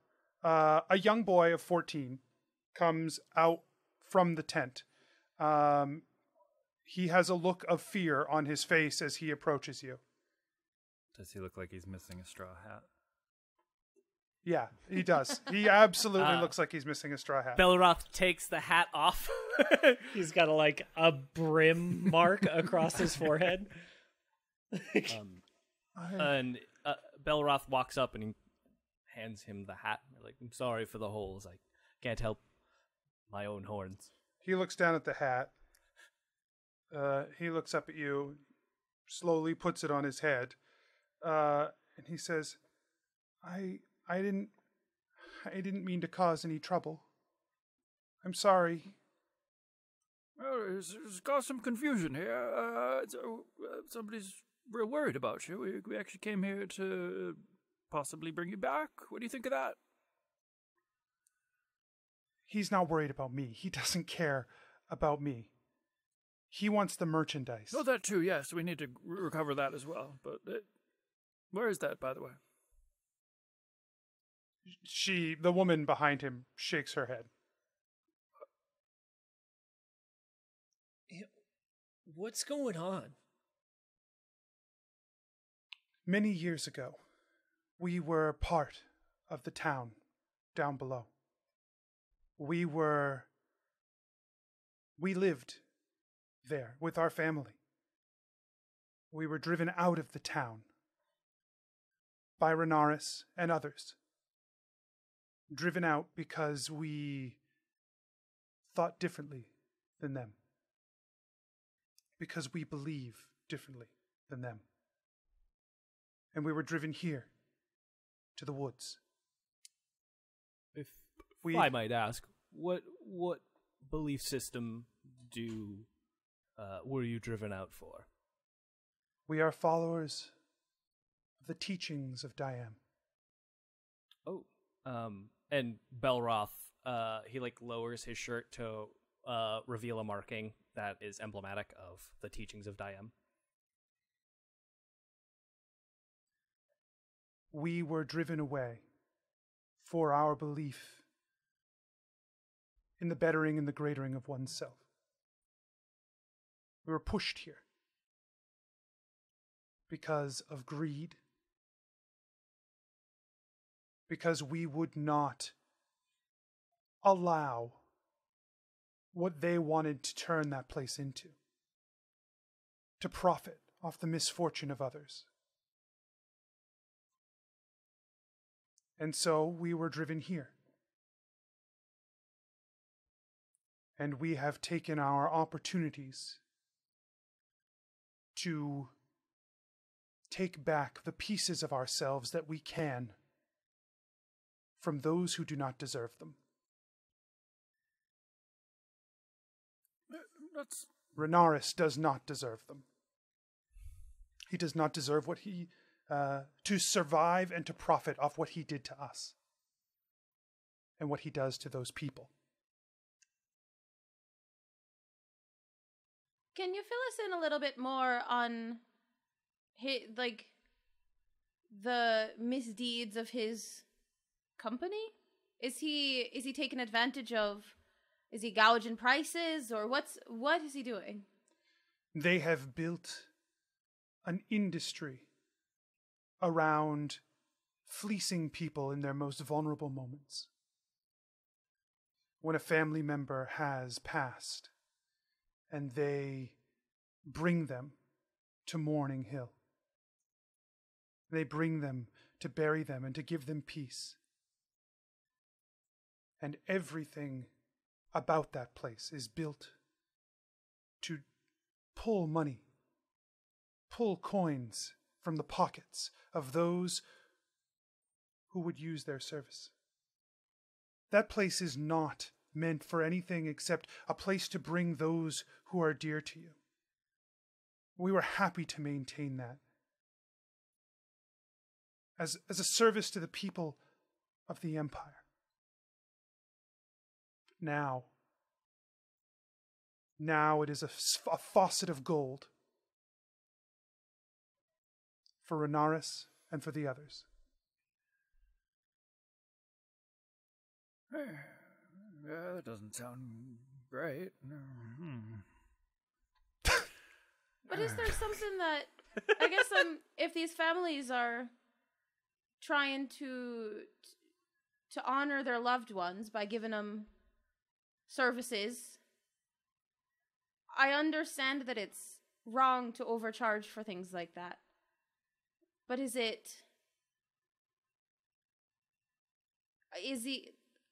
a young boy of 14 comes out from the tent. He has a look of fear on his face as he approaches you. Does he look like he's missing a straw hat? Yeah, he does. He absolutely looks like he's missing a straw hat. Belroth takes the hat off. He's got a brim mark across his forehead. And Belroth walks up and he hands him the hat. Like, I'm sorry for the holes. I can't help my own horns. He looks down at the hat. He looks up at you, slowly puts it on his head, and he says, I didn't mean to cause any trouble. I'm sorry. Well, it's caused some confusion here. Somebody's real worried about you. We actually came here to possibly bring you back. What do you think of that? He's not worried about me. He doesn't care about me. He wants the merchandise. Oh, that too, yes. We need to recover that as well. But where is that, by the way? The woman behind him, shakes her head. What's going on? Many years ago, we were part of the town down below. We lived there with our family. We were driven out of the town by Renaris and others. Driven out because we thought differently than them. Because we believe differently than them. And we were driven here, to the woods. If I might ask, what belief system were you driven out for? We are followers of the teachings of Diam. Oh, and Belroth, he lowers his shirt to reveal a marking that is emblematic of the teachings of Diam. We were driven away for our belief in the bettering and the greatering of oneself. We were pushed here because of greed, because we would not allow what they wanted to turn that place into, to profit off the misfortune of others. And so we were driven here. And we have taken our opportunities to take back the pieces of ourselves that we can from those who do not deserve them. Renaris does not deserve them. He does not deserve what he to survive and to profit off what he did to us and what he does to those people. Can you fill us in a little bit more on the misdeeds of his company? Is he taking advantage of? Is he gouging prices, or what is he doing? They have built an industry around fleecing people in their most vulnerable moments. When a family member has passed, and they bring them to Mourning Hill. They bring them to bury them and to give them peace. And everything about that place is built to pull money, pull coins from the pockets of those who would use their service. That place is not meant for anything except a place to bring those who are dear to you. We were happy to maintain that as a service to the people of the Empire. But now it is a faucet of gold for Renaris and for the others. Yeah, that doesn't sound great. But is there something that, I guess, if these families are trying to honor their loved ones by giving them services, I understand that it's wrong to overcharge for things like that. But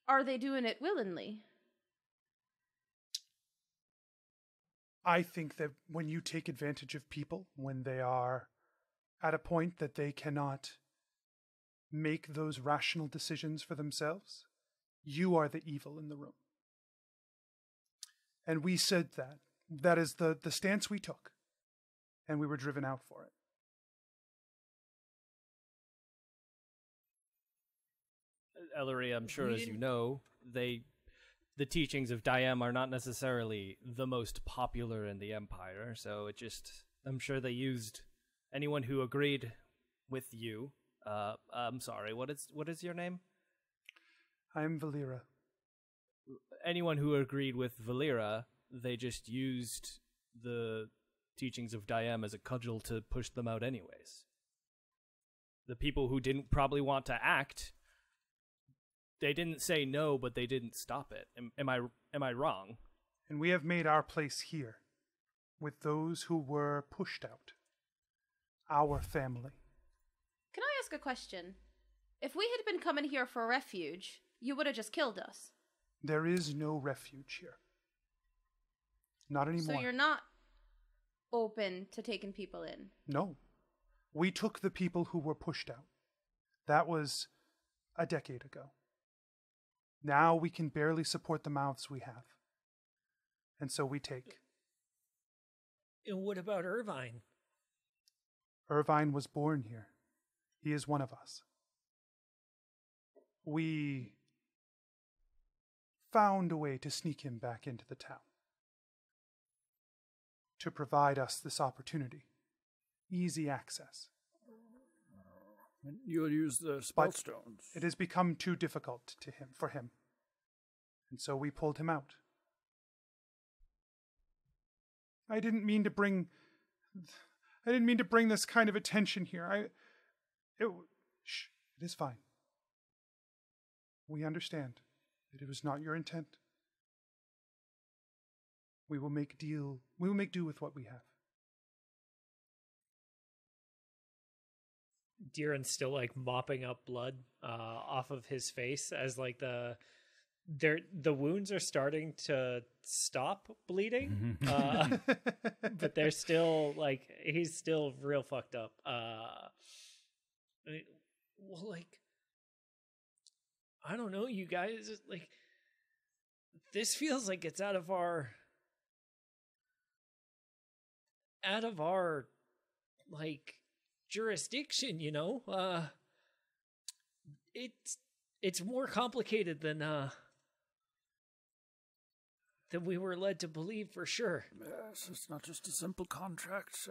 are they doing it willingly? I think that when you take advantage of people, when they are at a point that they cannot make those rational decisions for themselves, you are the evil in the room. And we said that. That is the stance we took. And we were driven out for it. Ellori, I'm sure as you know, the teachings of Diam are not necessarily the most popular in the Empire, so I'm sure they used anyone who agreed with you. I'm sorry, what is your name? I'm Valera. Anyone who agreed with Valera, they just used the teachings of Diam as a cudgel to push them out anyways. the people who didn't probably want to act, they didn't say no, but they didn't stop it. Am I wrong? And we have made our place here with those who were pushed out. Our family. Can I ask a question? If we had been coming here for refuge, you would have just killed us. There is no refuge here. Not anymore. So you're not open to taking people in? No. We took the people who were pushed out. That was a decade ago. Now we can barely support the mouths we have. And so we take. And what about Irvine? Irvine was born here. He is one of us. We found a way to sneak him back into the town. To provide us this opportunity. Easy access. You'll use the spell stones. It has become too difficult for him. And so we pulled him out. I didn't mean to bring this kind of attention here. It is fine. We understand that it was not your intent. We will make do with what we have. Deeran's still like mopping up blood off of his face as like the wounds are starting to stop bleeding, but they're still like he's still real fucked up. Well, like I don't know, you guys. Like this feels like it's out of our like jurisdiction, you know. It's more complicated than we were led to believe, for sure. Yes, it's not just a simple contract.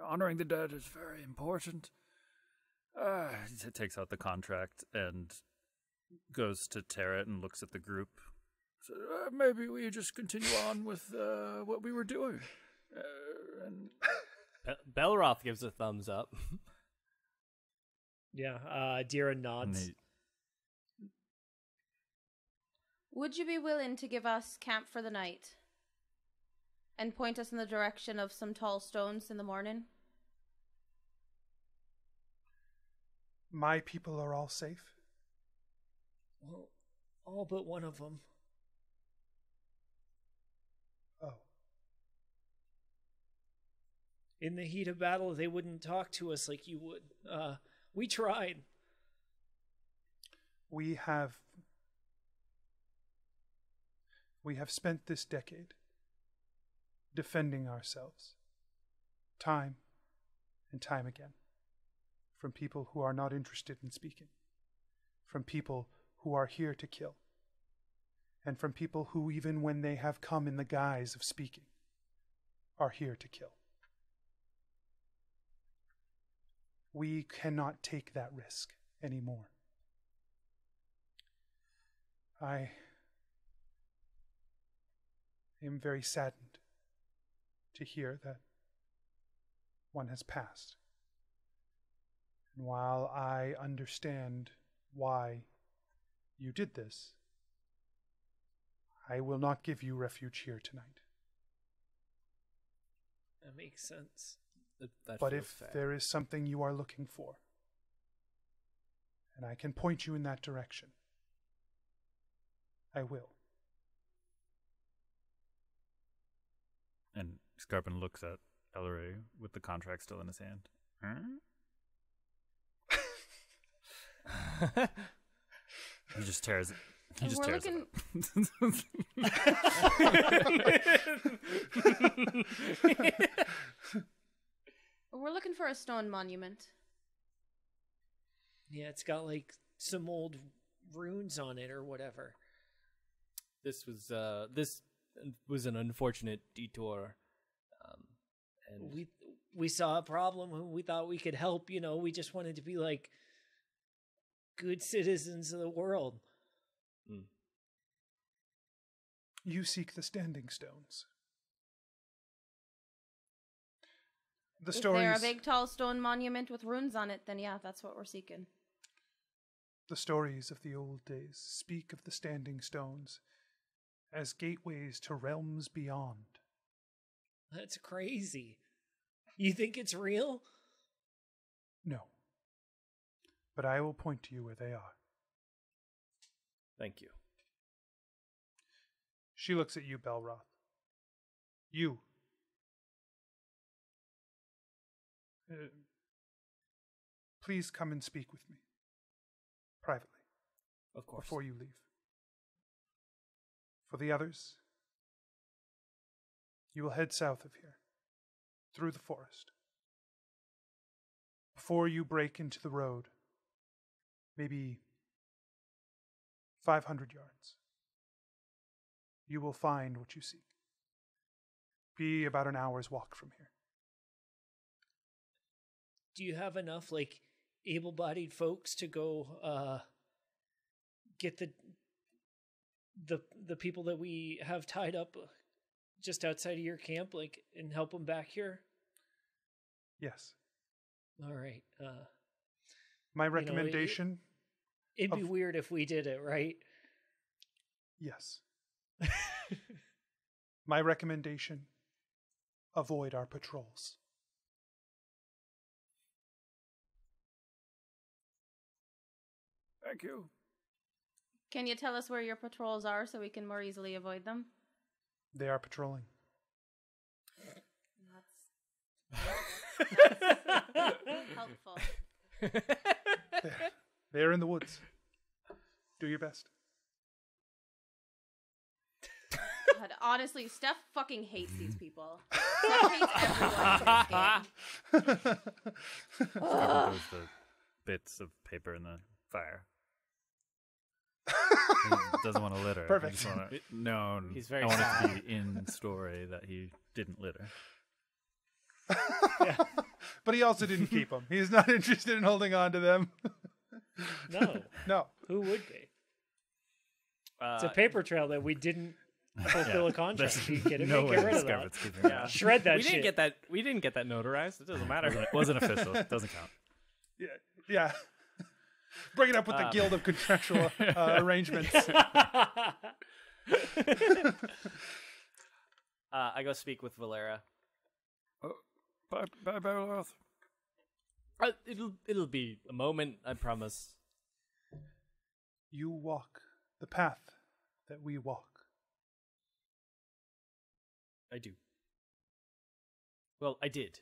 Honoring the dead is very important. He takes out the contract and goes to tear it and looks at the group. So, maybe we just continue on with what we were doing. Belroth gives a thumbs up. Yeah, Deeran nods. Would you be willing to give us camp for the night? And point us in the direction of some tall stones in the morning? My people are all safe? Well, all but one of them. Oh. In the heat of battle, they wouldn't talk to us like you would. We tried. We have spent this decade defending ourselves, time and time again, from people who are not interested in speaking, from people who are here to kill, and from people who, even when they have come in the guise of speaking, are here to kill. We cannot take that risk anymore. I am very saddened to hear that one has passed. And while I understand why you did this, I will not give you refuge here tonight. That makes sense. But if there is something you are looking for, and I can point you in that direction, I will. And Skarpin looks at Ellori with the contract still in his hand. He just tears it. He just tears it. We're looking for a stone monument. Yeah, it's got like some old runes on it or whatever. This was an unfortunate detour, and we saw a problem and we thought we could help. You know, we just wanted to be like good citizens of the world. You seek the standing stones. The If stories, they're a big, tall stone monument with runes on it, then yeah, that's what we're seeking. the stories of the old days speak of the standing stones as gateways to realms beyond. That's crazy. You think it's real? No. But I will point to you where they are. Thank you. She looks at you, Belroth. You. Please come and speak with me. Privately. Of course. Before you leave. For the others, you will head south of here. Through the forest. Before you break into the road, maybe 500 yards, you will find what you seek. Be about an hour's walk from here. Do you have enough, like, able-bodied folks to go, get the people that we have tied up just outside of your camp, like, and help them back here? Yes. All right. My recommendation... It'd be weird if we did it, right? Yes. My recommendation, avoid our patrols. Thank you. Can you tell us where your patrols are so we can more easily avoid them? They are patrolling. That's helpful. They're in the woods. Do your best. God, honestly, Steph fucking hates these people. Steph hates everyone in this game. Those the bits of paper in the fire. He doesn't want to litter. Perfect. I just want it known. He's very I want sad. it to be in story that he didn't litter. But he also didn't keep them. He's not interested in holding on to them. No. No. Who would be? It's a paper trail that we didn't fulfill a contract. Are you kidding me? No Get way rid of that. Scarpin's keeping that. Shred that we shit. didn't get that notarized. It doesn't matter. Wasn't official. Doesn't count. Yeah. Bring it up with the Guild of Contractual Arrangements. I go speak with Valera. Bye, Belroth. It'll be a moment, I promise. You walk the path that we walk. I do. Well, I did.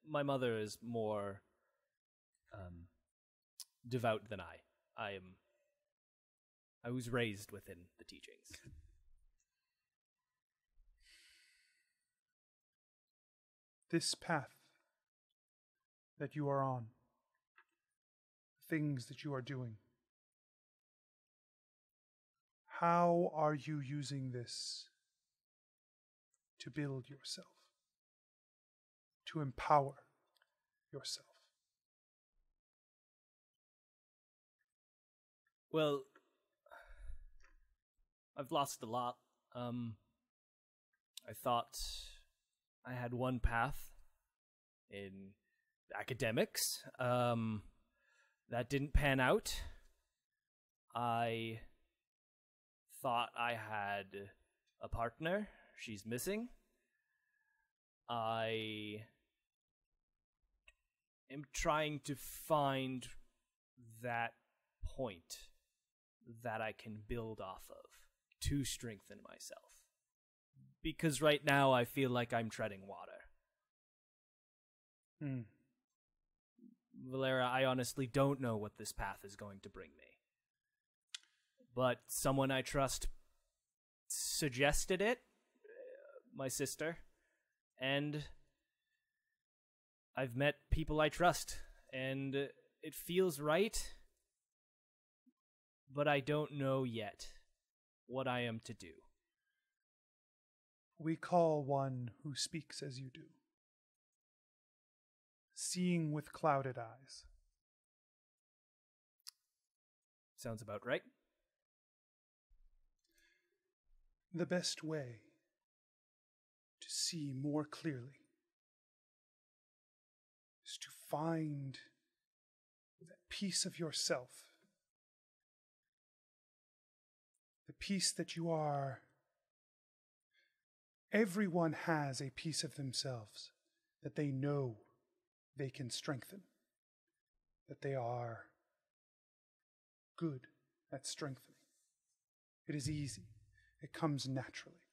My mother is more devout than I was raised within the teachings. This path that you are on, things that you are doing, how are you using this to build yourself, to empower yourself? Well, I've lost a lot. I thought I had one path in academics. That didn't pan out. I thought I had a partner. She's missing. I am trying to find that point that I can build off of to strengthen myself. Because right now I feel like I'm treading water. Valera, I honestly don't know what this path is going to bring me. But someone I trust suggested it, my sister, and I've met people I trust, and it feels right, but I don't know yet what I am to do. We call one who speaks as you do. Seeing with clouded eyes. Sounds about right. The best way to see more clearly find that piece of yourself, the piece that you are. Everyone has a piece of themselves that they know they can strengthen, that they are good at strengthening. It is easy. It comes naturally.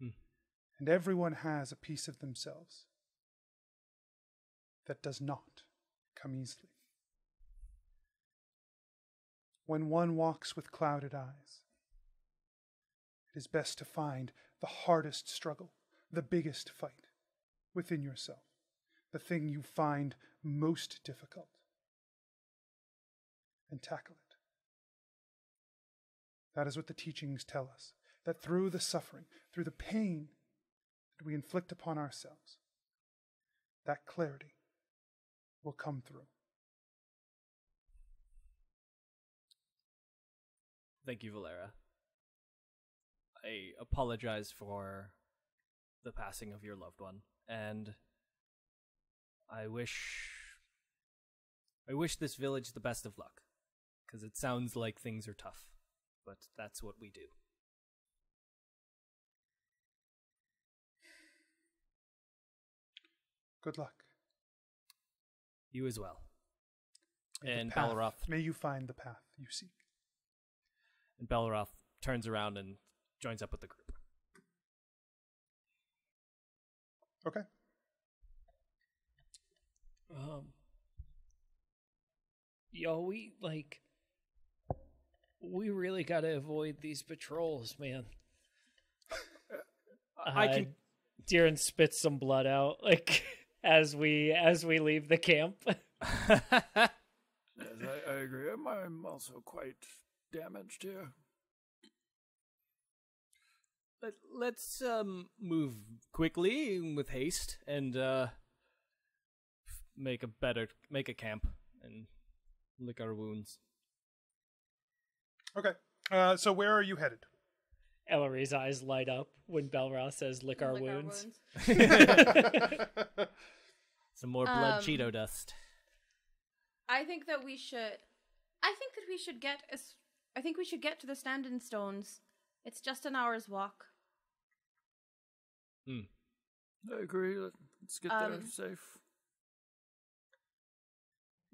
And everyone has a piece of themselves that does not come easily. When one walks with clouded eyes, it is best to find the hardest struggle, the biggest fight within yourself, the thing you find most difficult, and tackle it. That is what the teachings tell us, that through the suffering, through the pain that we inflict upon ourselves, that clarity will come through. Thank you, Valera. I apologize for the passing of your loved one, and I wish this village the best of luck, because it sounds like things are tough, but that's what we do. Good luck. You as well. May And the path- Belroth. May you find the path you seek. And Belroth turns around and joins up with the group. Okay. Yo, we really gotta avoid these patrols, man. I can. Deeran spits some blood out, like as we leave the camp. Yes, I agree. I'm also quite damaged here. Let's move quickly with haste and make a camp and lick our wounds. Okay. So where are you headed? Ellori's eyes light up when Belroth says "lick our wounds." Some more blood Cheeto dust. I think we should get to the Standing Stones. It's just an hour's walk. I agree. Let's get there safe.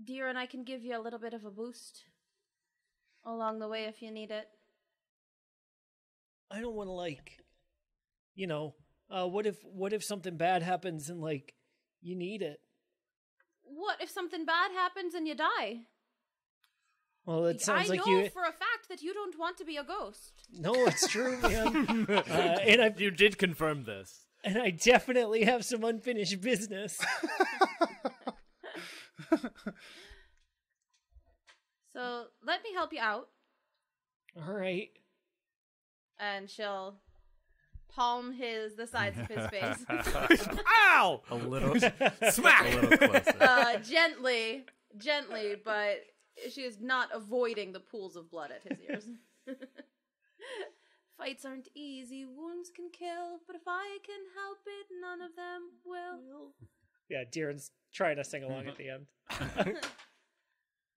Deeran, I can give you a little bit of a boost along the way if you need it. I don't want to what if something bad happens and you need it? What if something bad happens and you die? Well, it sounds like I know for a fact that you don't want to be a ghost. No, it's true, man. And you did confirm this. And I definitely have some unfinished business. So let me help you out. All right. And she'll palm the sides of his face. Ow! A little Smack! A little closer. Gently, but she is not avoiding the pools of blood at his ears. Fights aren't easy, wounds can kill, but if I can help it, none of them will. Yeah, Deeran's trying to sing along at the end.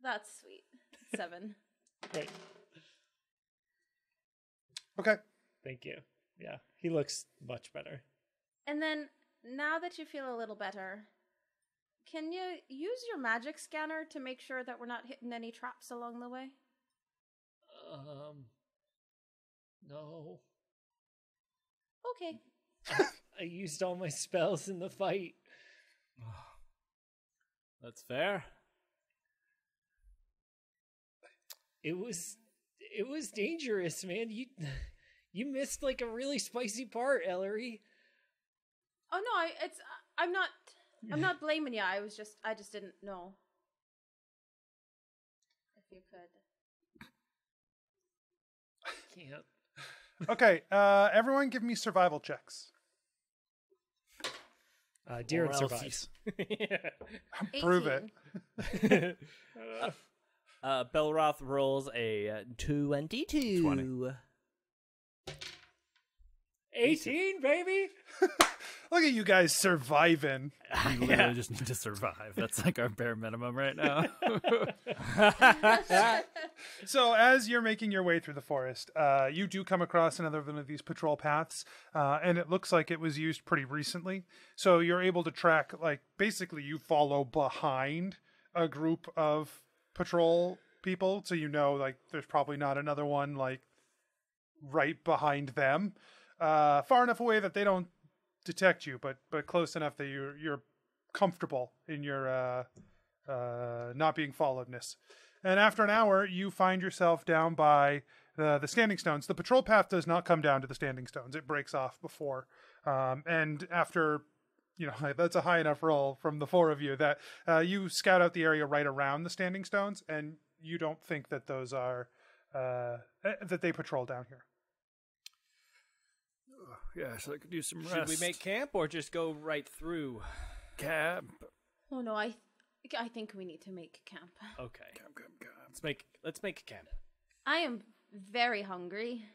That's sweet. 7. Great. Okay. Thank you. Yeah, he looks much better. And then, now that you feel a little better, can you use your magic scanner to make sure that we're not hitting any traps along the way? No. Okay. I used all my spells in the fight. That's fair. It was dangerous, man. You missed a really spicy part, Ellori. Oh no, I'm not blaming you. I just didn't know. If you could. Can't. Okay. Everyone, give me survival checks. Deeran survives. Prove it. 18. Belroth rolls a 22. 20. 18, baby. Look at you guys surviving. We literally just need to survive. That's like our bare minimum right now. So as you're making your way through the forest, you do come across another one of these patrol paths, and it looks like it was used pretty recently. So you're able to track, like, basically you follow behind a group of patrol people, so you know, like, there's probably not another one, like, right behind them. Far enough away that they don't detect you, but close enough that you're comfortable in your not being followedness. And after an hour, you find yourself down by the standing stones. The patrol path does not come down to the standing stones; it breaks off before. And after, that's a high enough roll from the four of you that you scout out the area right around the standing stones, and you don't think that those are that they patrol down here. Yeah, so I could use some rest. Should we make camp or just go right through? camp? Oh no, I think we need to make camp. Okay. Camp. Let's make camp. I am very hungry.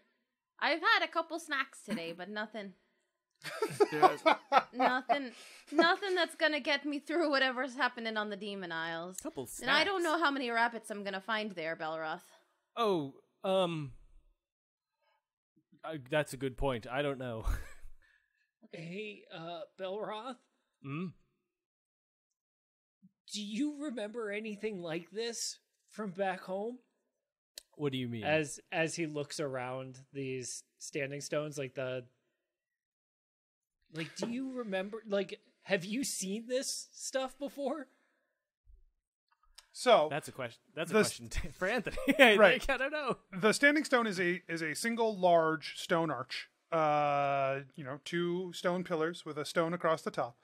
I've had a couple snacks today, but nothing. Yes. Nothing that's gonna get me through whatever's happening on the Demon Isles. Couple snacks. And I don't know how many rabbits I'm gonna find there, Belroth. Oh, that's a good point. I don't know. Hey, Belroth? Hmm? Do you remember anything like this from back home? What do you mean? As he looks around these standing stones, do you remember, have you seen this stuff before? So That's a question. That's a question for Anthony. Right. I don't know. the standing stone is a single large stone arch. 2 stone pillars with a stone across the top.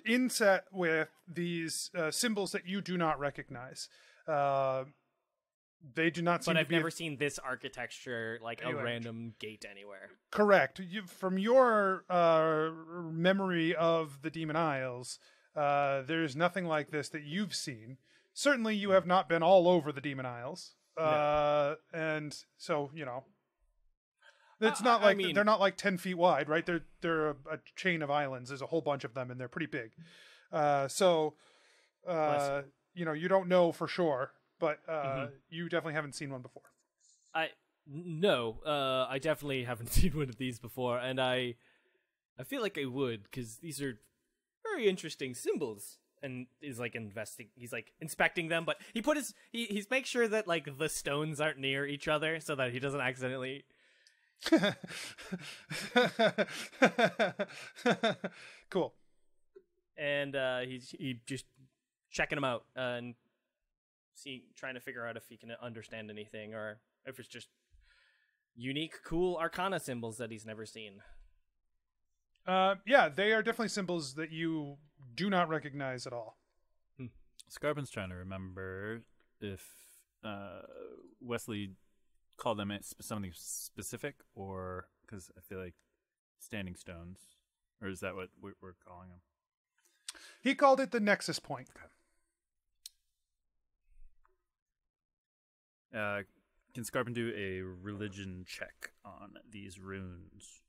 Inset with these symbols that you do not recognize. They do not seem But to I've be never seen this architecture, like Anywhere. a random gate anywhere. correct. From your memory of the Demon Isles, there's nothing like this that you've seen. Certainly, you have not been all over the Demon Isles, and so it's not like they're not like 10 feet wide, right? They're a chain of islands. There's a whole bunch of them, and they're pretty big. You don't know for sure, but you definitely haven't seen one before. I definitely haven't seen one of these before, and I feel like I would, because these are very interesting symbols. And he's inspecting them, but he's make sure that the stones aren't near each other so that he doesn't accidentally. Cool. And he's just checking them out and trying to figure out if he can understand anything or if it's just unique, cool Arcana symbols that he's never seen. They are definitely symbols that you do not recognize at all. Skarpin's trying to remember if Wesley called them something specific, or because I feel like standing stones, or is that what we're calling them? He called it the Nexus Point. Can Skarpin do a religion check on these runes?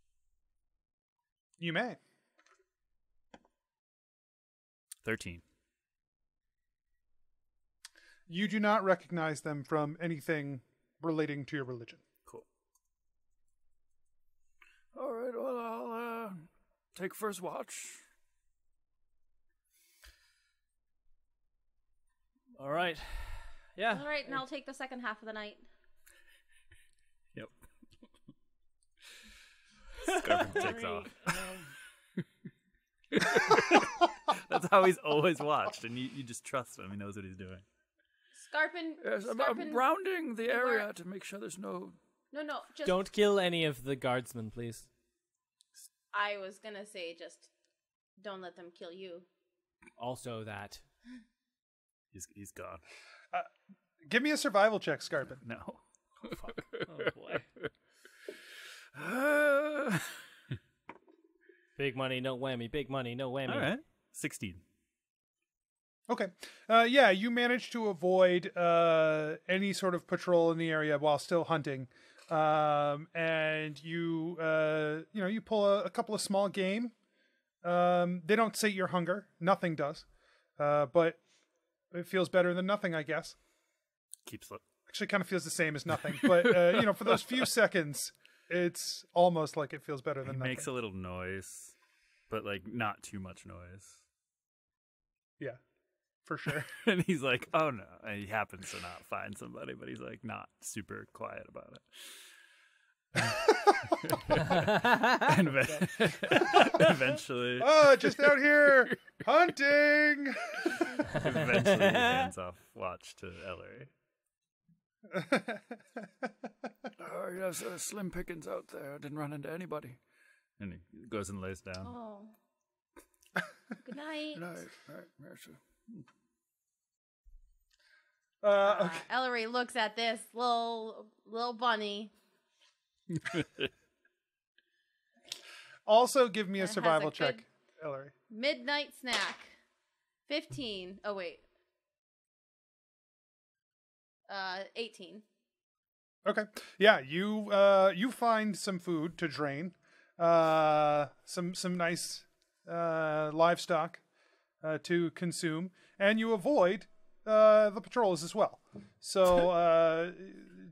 You may. 13. You do not recognize them from anything relating to your religion. Cool. All right, well, I'll take first watch. All right. Yeah. All right, and I'll take the second half of the night. Yep. Skarpin takes off. That's how he's always watched, and you just trust him. He knows what he's doing. Skarpin. Yes, I'm Skarpin, rounding the area to make sure there's no... No, just. Don't kill any of the guardsmen, please. I was gonna say, just don't let them kill you. Also that. He's gone. Give me a survival check, Skarpin. No. Oh, fuck. Oh, boy. Big money, no whammy. Big money, no whammy. All right. 16. Okay. You managed to avoid any sort of patrol in the area while still hunting. and you you pull a couple of small game. They don't sate your hunger. Nothing does, but it feels better than nothing, I guess. Keeps it. Actually, kind of feels the same as nothing, but for those few seconds, it's almost like it feels better than nothing. Makes a little noise, but like not too much noise. Yeah, for sure. And he's like, "Oh no!" And he happens to not find somebody, but he's like not super quiet about it. And eventually, just out here hunting. Eventually, he hands off watch to Ellori. Oh, yes, slim pickings out there. Didn't run into anybody. And he goes and lays down. Oh. Good night. Good night. Right, merci. Okay. Ellori looks at this little bunny. Also, give me a It has survival a check, good Ellori. Midnight snack. 15. Oh, wait. 18. Okay. Yeah, you find some food to drain, some nice livestock to consume, and you avoid the patrols as well. So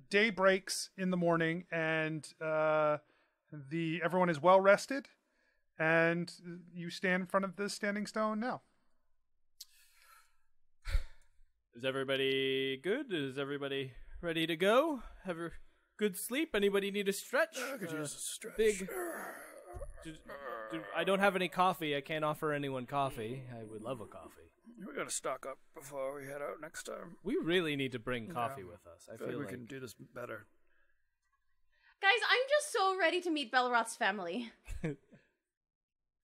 day breaks in the morning, and everyone is well rested, and you stand in front of the standing stone now. Is everybody good? Is everybody ready to go? Have a good sleep? Anybody need a stretch? I could use a stretch. I don't have any coffee. I can't offer anyone coffee. I would love a coffee. We gotta stock up before we head out next time. We really need to bring coffee with us. I feel we like can do this better. Guys, I'm just so ready to meet Belroth's family.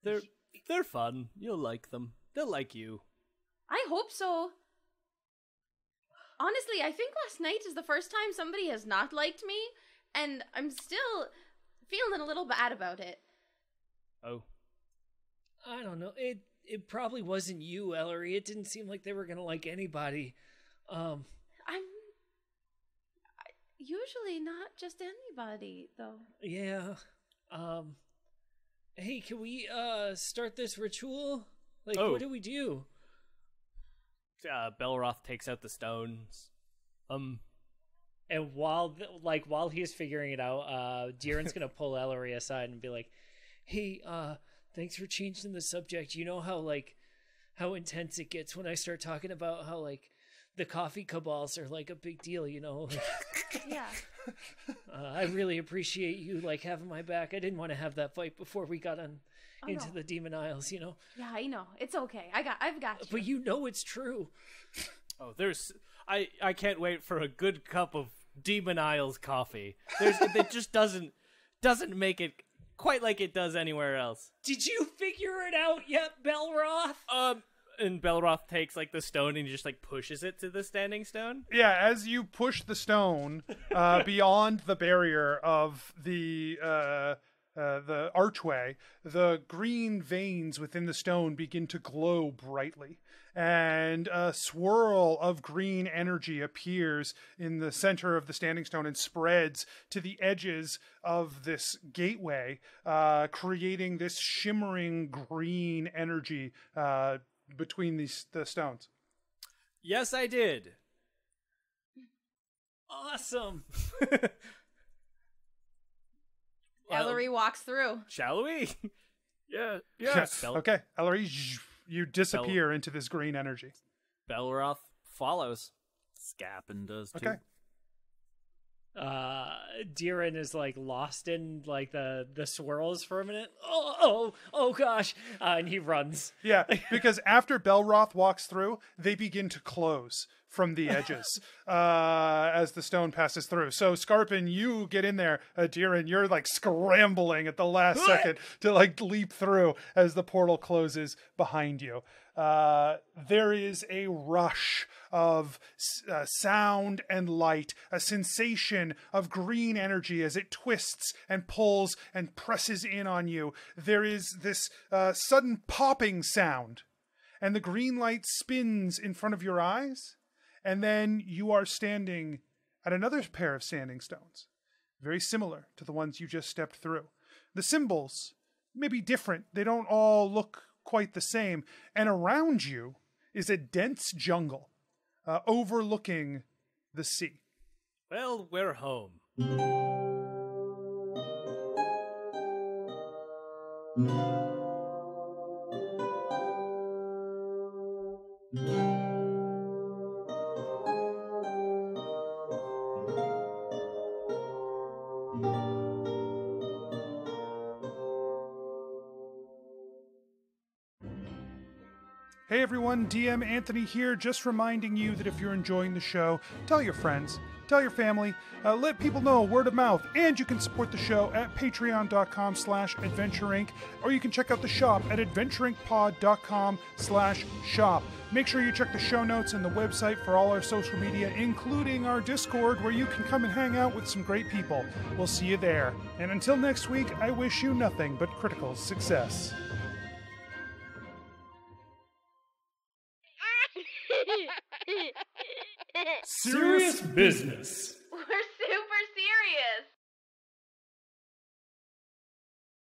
they're fun. You'll like them. They'll like you. I hope so. Honestly, I think last night is the first time somebody has not liked me, and I'm still feeling a little bad about it. Oh. I don't know. It probably wasn't you, Ellori. It didn't seem like they were gonna like anybody. I'm usually not just anybody, though. Yeah. Hey, can we start this ritual? Like, Oh. what do we do? Belroth takes out the stones. And while he's figuring it out, Deeran's gonna pull Ellori aside and be like, "Hey, thanks for changing the subject. You know how intense it gets when I start talking about how like the coffee cabals are like a big deal. You know, Yeah. I really appreciate you like having my back. I didn't want to have that fight before we got into no. the Demon Isles. You know, Yeah, I know. It's okay. I've got you. but you know it's true." Oh, I can't wait for a good cup of Demon Isles coffee. It just doesn't make it quite like it does anywhere else. Did you figure it out yet, Belroth? And Belroth takes like the stone and he just like pushes it to the standing stone. Yeah, as you push the stone beyond the barrier of the archway, the green veins within the stone begin to glow brightly, and a swirl of green energy appears in the center of the standing stone and spreads to the edges of this gateway, creating this shimmering green energy between the stones. Yes, I did. Awesome. Ellori walks through. Shall we? Yeah. Yes. Okay, Ellori, you disappear into this green energy. Belroth follows. Skarpin does too. Okay. Deeran is like lost in like the swirls for a minute. Oh gosh, and he runs. Yeah, because after Belroth walks through, they begin to close from the edges as the stone passes through. So Skarpin, you get in there. Deeran, you're like scrambling at the last second to like leap through as the portal closes behind you. There is a rush of sound and light, a sensation of green energy as it twists and pulls and presses in on you. There is this sudden popping sound, and the green light spins in front of your eyes, and then you are standing at another pair of standing stones, very similar to the ones you just stepped through. The symbols may be different. They don't all look quite the same. And around you is a dense jungle overlooking the sea. Well, we're home. Hey everyone, DM Anthony here, just reminding you that if you're enjoying the show, tell your friends, tell your family, let people know, word of mouth, and you can support the show at patreon.com/adventureinc, or you can check out the shop at adventureincpod.com/shop. Make sure you check the show notes and the website for all our social media, including our Discord, where you can come and hang out with some great people. We'll see you there. And until next week, I wish you nothing but critical success. Serious business.